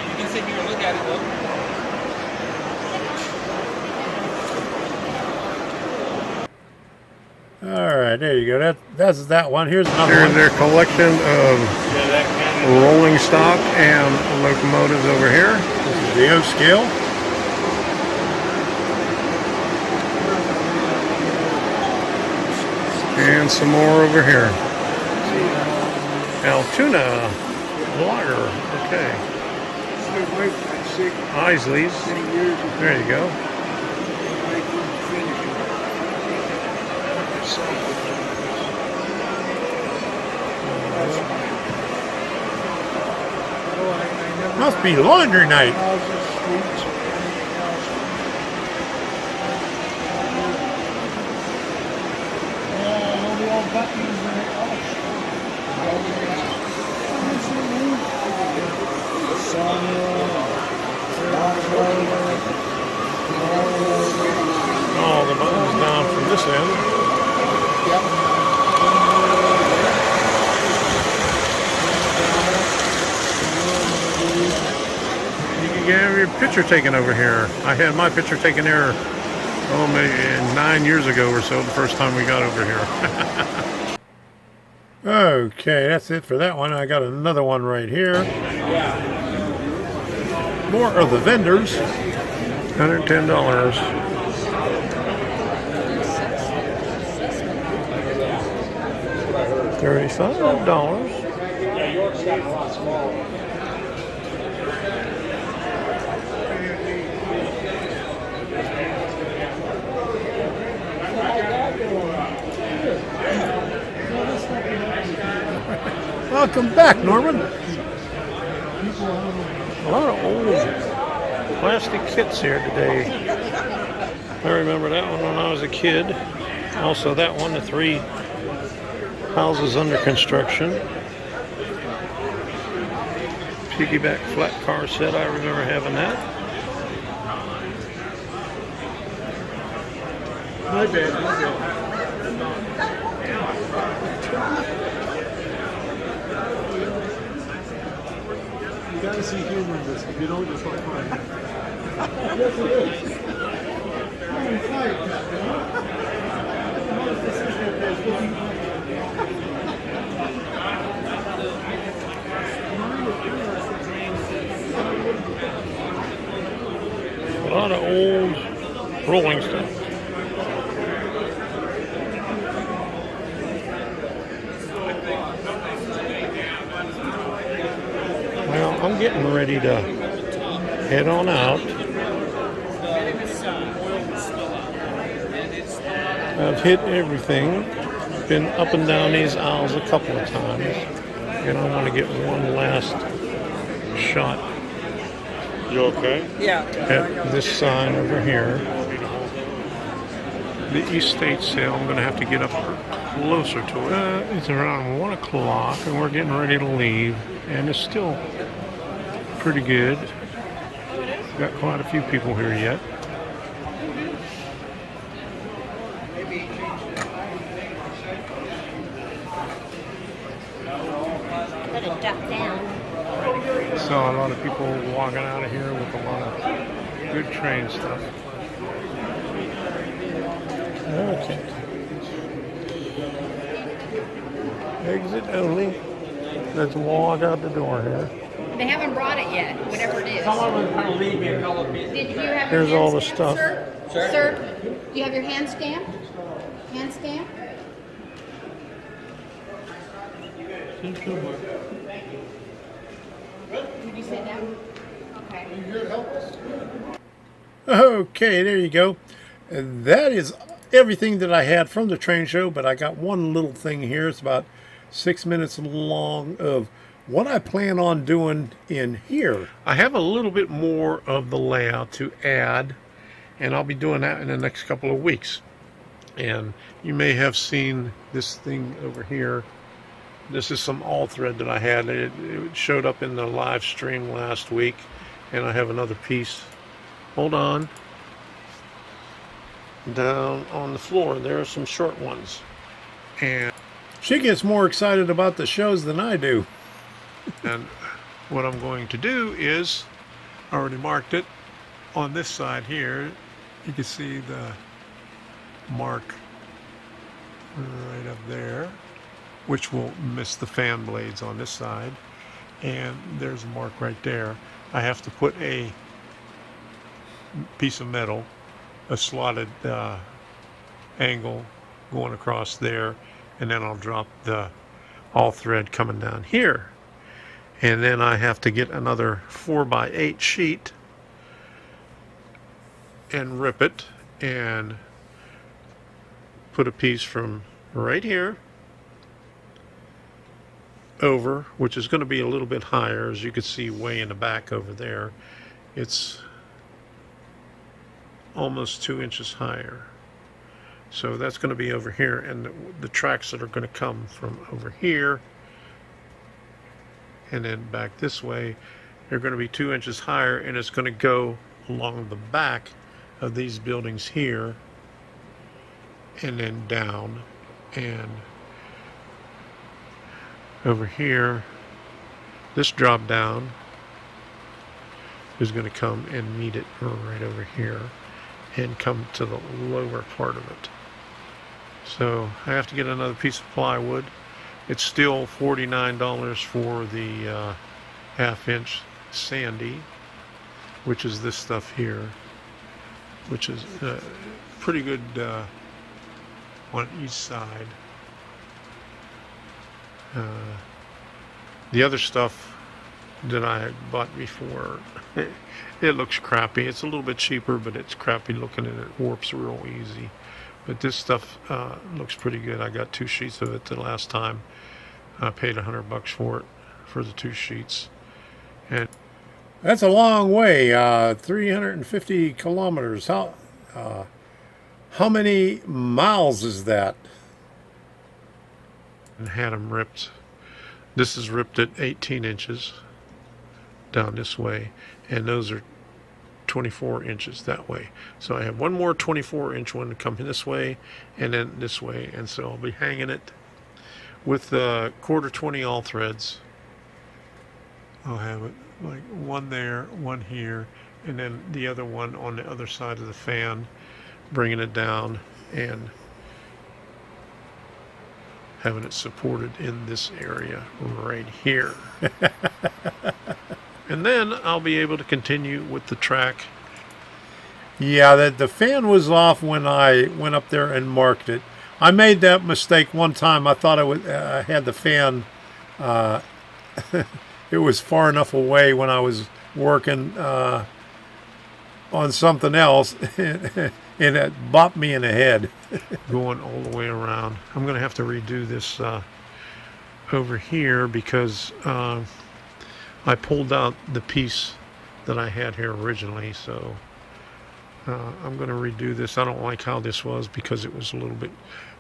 You can sit here and look at it, though. All right, there you go. That's that one. Here's another Here's one. their collection of rolling stock and locomotives over here. This is the O scale. And some more over here. Altoona Lager. Okay. Isley's. There you go. Must be laundry night. Oh, the button's down from this end. You can get your picture taken over here. I had my picture taken there, oh, maybe 9 years ago or so, the first time we got over here. Okay, that's it for that one. I got another one right here. More of the vendors. $110. $35. Welcome back, Norman. A lot of old plastic kits here today. I remember that one when I was a kid. Also that one, the 3 houses under construction. Piggyback flat car set, I remember having that. My bad. You gotta see humor in this. If you don't, just like mine. Yes, it is. A lot of old rolling stuff. Well, I'm getting ready to head on out. I've hit everything. Been up and down these aisles a couple of times. And I want to get one last shot. You okay? Yeah. At this sign over here. The estate sale, I'm going to have to get up closer to it. It's around 1 o'clock and we're getting ready to leave. And it's still pretty good. Got quite a few people here yet. Gotta duck down. Saw a lot of people walking out of here with a lot of good train stuff. Okay. Exit only. Let's walk out the door here. They haven't brought it yet, whatever it is. Someone kind of leave me a couple of pieces. Did you have Here's your hand all the stamp, stuff. Sir? Sure. Sir, you have your hand stamp? Hand stamp? Just go, Mark. Did you sit down? Okay. Okay, there you go. And that is everything that I had from the train show, but I got one little thing here. It's about 6 minutes long of what I plan on doing in here. I have a little bit more of the layout to add, and I'll be doing that in the next couple of weeks. And you may have seen this thing over here. This is some all thread that I had. It showed up in the live stream last week, and I have another piece. Hold on. Down on the floor, there are some short ones. And she gets more excited about the shows than I do. And what I'm going to do is, I already marked it on this side here. You can see the mark right up there, which will miss the fan blades on this side. And there's a mark right there. I have to put a piece of metal, a slotted angle going across there, and then I'll drop the all thread coming down here. And then I have to get another 4x8 sheet and rip it and put a piece from right here over, which is going to be a little bit higher, as you can see way in the back over there. It's almost 2 inches higher. So that's going to be over here, and the tracks that are going to come from over here and then back this way, they're going to be 2 inches higher, and it's going to go along the back of these buildings here and then down, and over here this drop down is going to come and meet it right over here and come to the lower part of it. So I have to get another piece of plywood. It's still $49 for the half-inch sandy, which is this stuff here, which is pretty good on each side. The other stuff that I had bought before, it looks crappy. It's a little bit cheaper, but it's crappy looking, and it warps real easy. But this stuff looks pretty good. I got 2 sheets of it the last time. I paid $100 for it, for the 2 sheets. And that's a long way, 350 kilometers. How many miles is that? And had them ripped. This is ripped at 18 inches down this way, and those are 24 inches that way. So I have one more 24-inch one to come this way and then this way, and so I'll be hanging it with the 1/4-20 all threads. I'll have it like one there, one here, and then the other one on the other side of the fan, bringing it down and having it supported in this area right here. And then I'll be able to continue with the track. Yeah, the fan was off when I went up there and marked it. I made that mistake one time. I thought I had the fan, it was far enough away when I was working on something else, and it bopped me in the head. Going all the way around. I'm going to have to redo this over here because I pulled out the piece that I had here originally, so I'm going to redo this. I don't like how this was because it was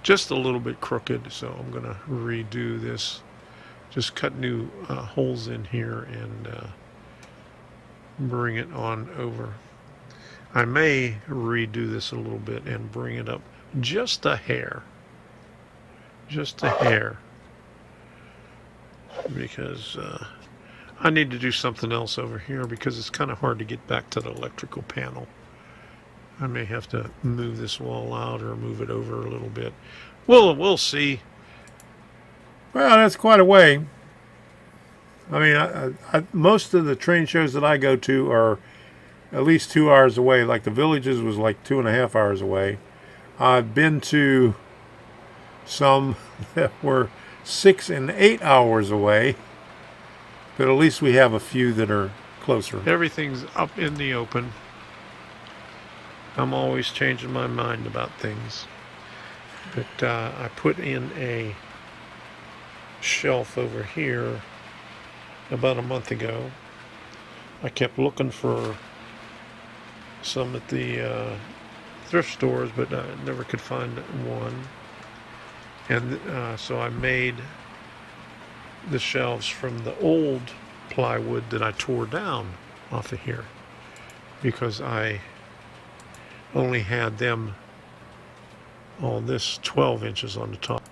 just a little bit crooked, so I'm going to redo this. Just cut new holes in here and bring it on over. I may redo this a little bit and bring it up just a hair. Just a hair. Because I need to do something else over here because it's kind of hard to get back to the electrical panel. I may have to move this wall out or move it over a little bit. We'll see. Well, that's quite a way. I mean, most of the train shows that I go to are at least 2 hours away. Like the Villages was like 2.5 hours away. I've been to some that were 6 and 8 hours away. But at least we have a few that are closer. Everything's up in the open. I'm always changing my mind about things. But I put in a shelf over here about a month ago. I kept looking for some at the thrift stores, but I never could find one. And so I made the shelves from the old plywood that I tore down off of here, because I only had them on this 12 inches on the top.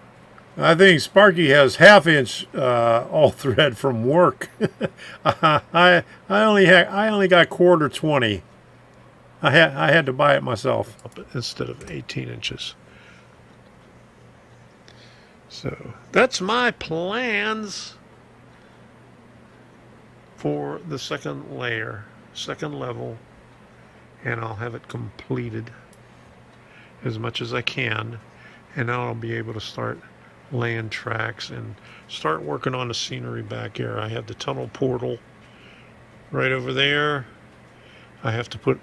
I think Sparky has 1/2 inch all thread from work. I only got 1/4 20. I had to buy it myself Instead of 18 inches. So that's my plans for the second layer, second level, and I'll have it completed as much as I can, and now I'll be able to start laying tracks and start working on the scenery back here. I have the tunnel portal right over there. I have to put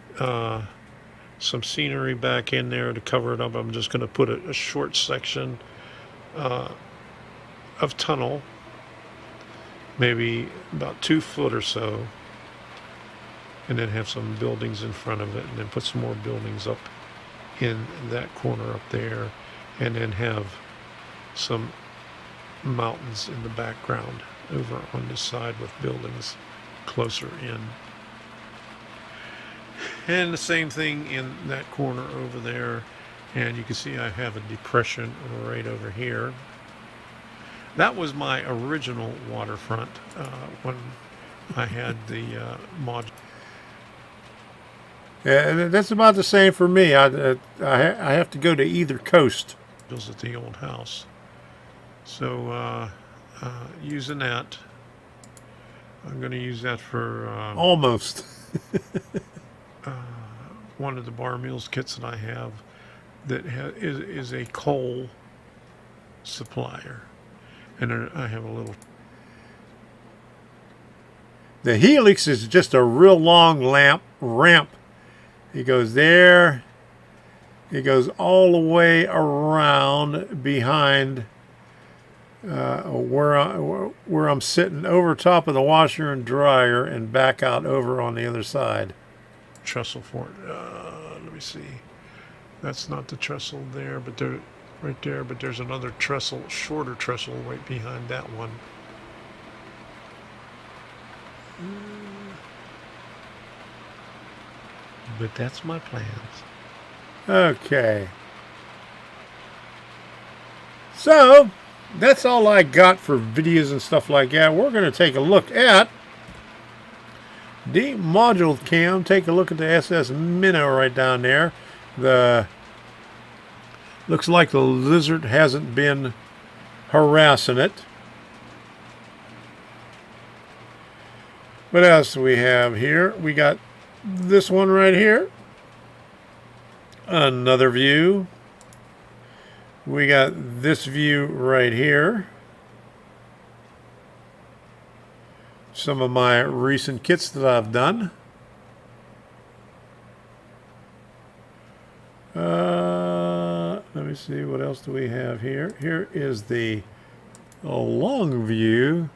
some scenery back in there to cover it up. I'm just going to put a short section of tunnel, maybe about 2 foot or so, and then have some buildings in front of it, and then put some more buildings up in that corner up there, and then have some mountains in the background over on this side with buildings closer in. And the same thing in that corner over there. And you can see I have a depression right over here. That was my original waterfront when I had the mod. Yeah, that's about the same for me. I have to go to either coast. At the old house. So using that, I'm going to use that for Almost. one of the bar meals kits that I have that is a coal supplier, and I have a little. The helix is just a real long ramp. It goes there. It goes all the way around behind where I'm sitting over top of the washer and dryer, and back out over on the other side. Trestle for it. Let me see. That's not the trestle there, but they're right there. But there's another trestle, shorter trestle, right behind that one. But that's my plans. Okay. So, that's all I got for videos and stuff like that. We're going to take a look at the module cam. Take a look at the SS Minnow right down there. Looks like the lizard hasn't been harassing it. What else do we have here? We got this one right here. Another view. We got this view right here. Some of my recent kits that I've done. Let me see, what else do we have here? Here is the long view.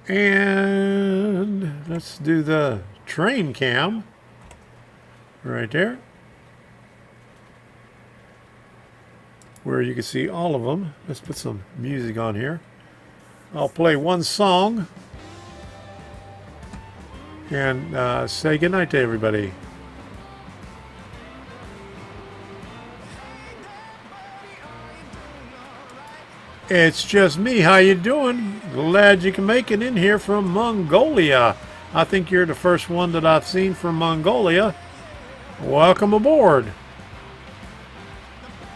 And let's do the train cam right there, where you can see all of them. Let's put some music on here. I'll play one song and say goodnight to everybody. It's just me. How you doing? Glad you can make it in here from Mongolia. I think you're the first one that I've seen from Mongolia. Welcome aboard.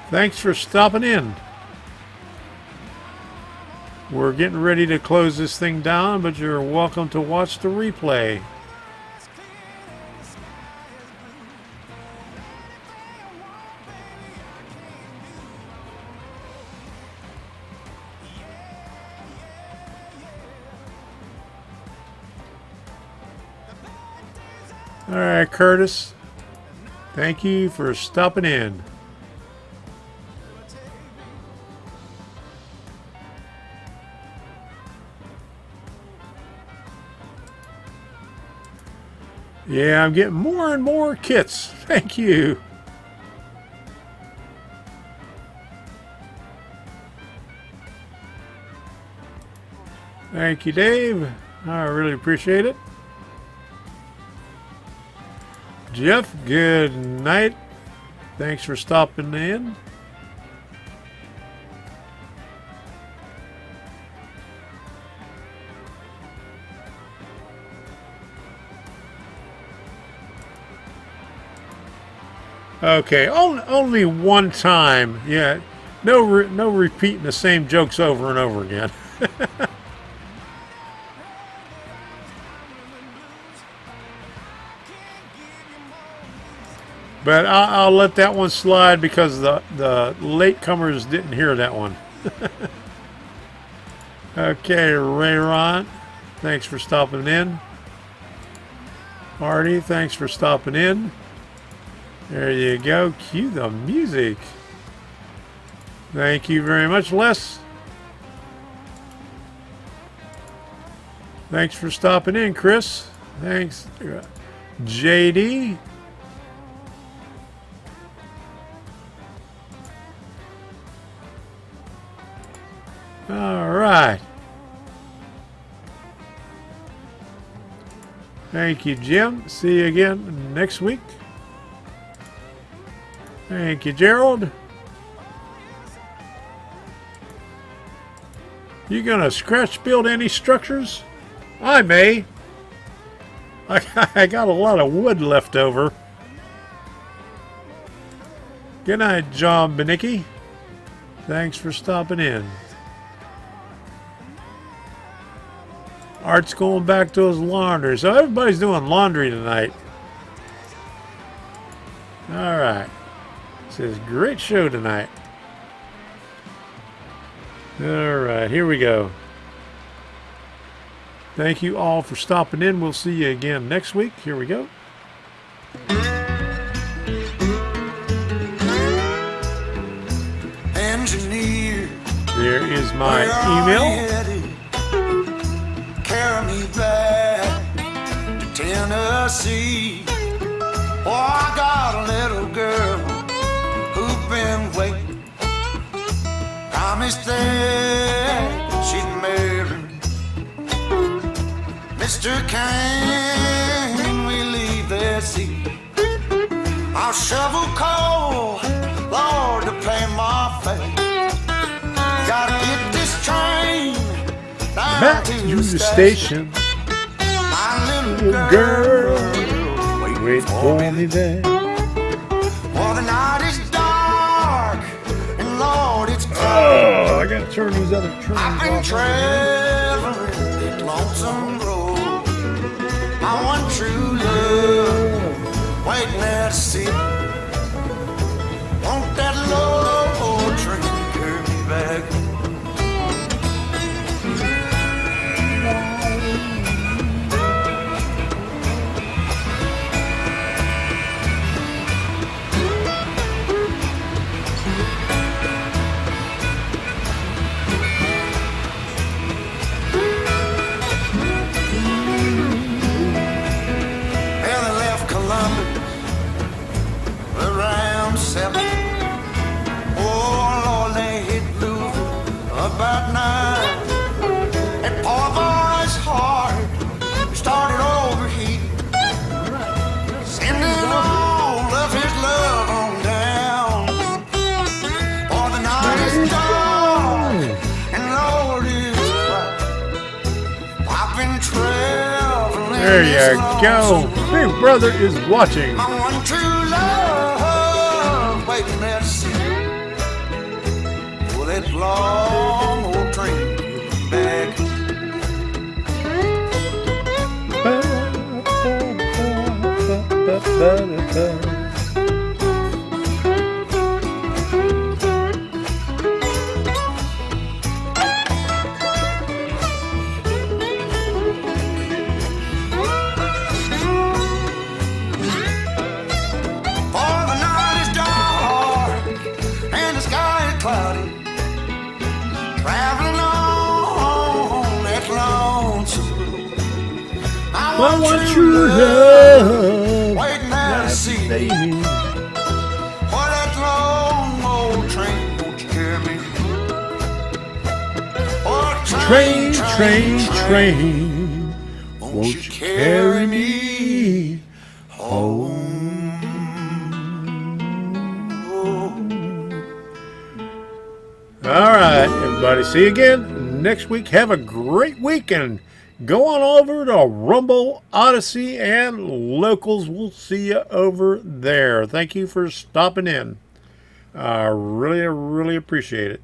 Thanks for stopping in. We're getting ready to close this thing down, but you're welcome to watch the replay. All right, Curtis. Thank you for stopping in. Yeah, I'm getting more and more kits. Thank you. Thank you, Dave. I really appreciate it. Jeff, good night. Thanks for stopping in. Okay, only one time. Yeah, no repeating the same jokes over and over again. But I'll let that one slide because the latecomers didn't hear that one. Okay, Rayron, thanks for stopping in. Marty, thanks for stopping in. There you go. Cue the music. Thank you very much, Les. Thanks for stopping in, Chris. Thanks, JD. All right. Thank you, Jim. See you again next week. Thank you, Gerald. You gonna scratch build any structures? I may. I got a lot of wood left over. Good night, John Benicki. Thanks for stopping in. Art's going back to his laundry. So everybody's doing laundry tonight. All right. Says great show tonight. All right, here we go. Thank you all for stopping in. We'll see you again next week. Here we go. Engineer, There is my where are you email. headed? Carry me back to Tennessee. Oh, I got a little girl who's been waiting. Promised that she'd marry Mr. Can we leave this seat? I'll shovel coal, Lord, to pay my fare. Gotta get this train down Back to to the the station. station. My little Little girl, girl, wait for me there. well, the night is dark, and Lord, it's cold. Oh, I gotta turn these other trains I've been off. traveling that lonesome road. My one true love, waiting there to see. Want that low train to carry me back? Well, they left Columbus around 7. Oh, Lord, they hit Louisville about 9. That poor boy's heart started overheating, sending all of his love on down. For the night is dark, and Lord, it's quiet. I've been traveling. There this you go. lonesome Big brother is watching. my one true love waiting there to see. Will that long old train back? want true love. waiting at the sea. Baby. For that long old train, won't you carry me? Oh, Train, won't you carry me home? All right, everybody. See you again next week. Have a great weekend. Go on over to Rumble, Odyssey, and Locals. We'll see you over there. Thank you for stopping in. I really, really appreciate it.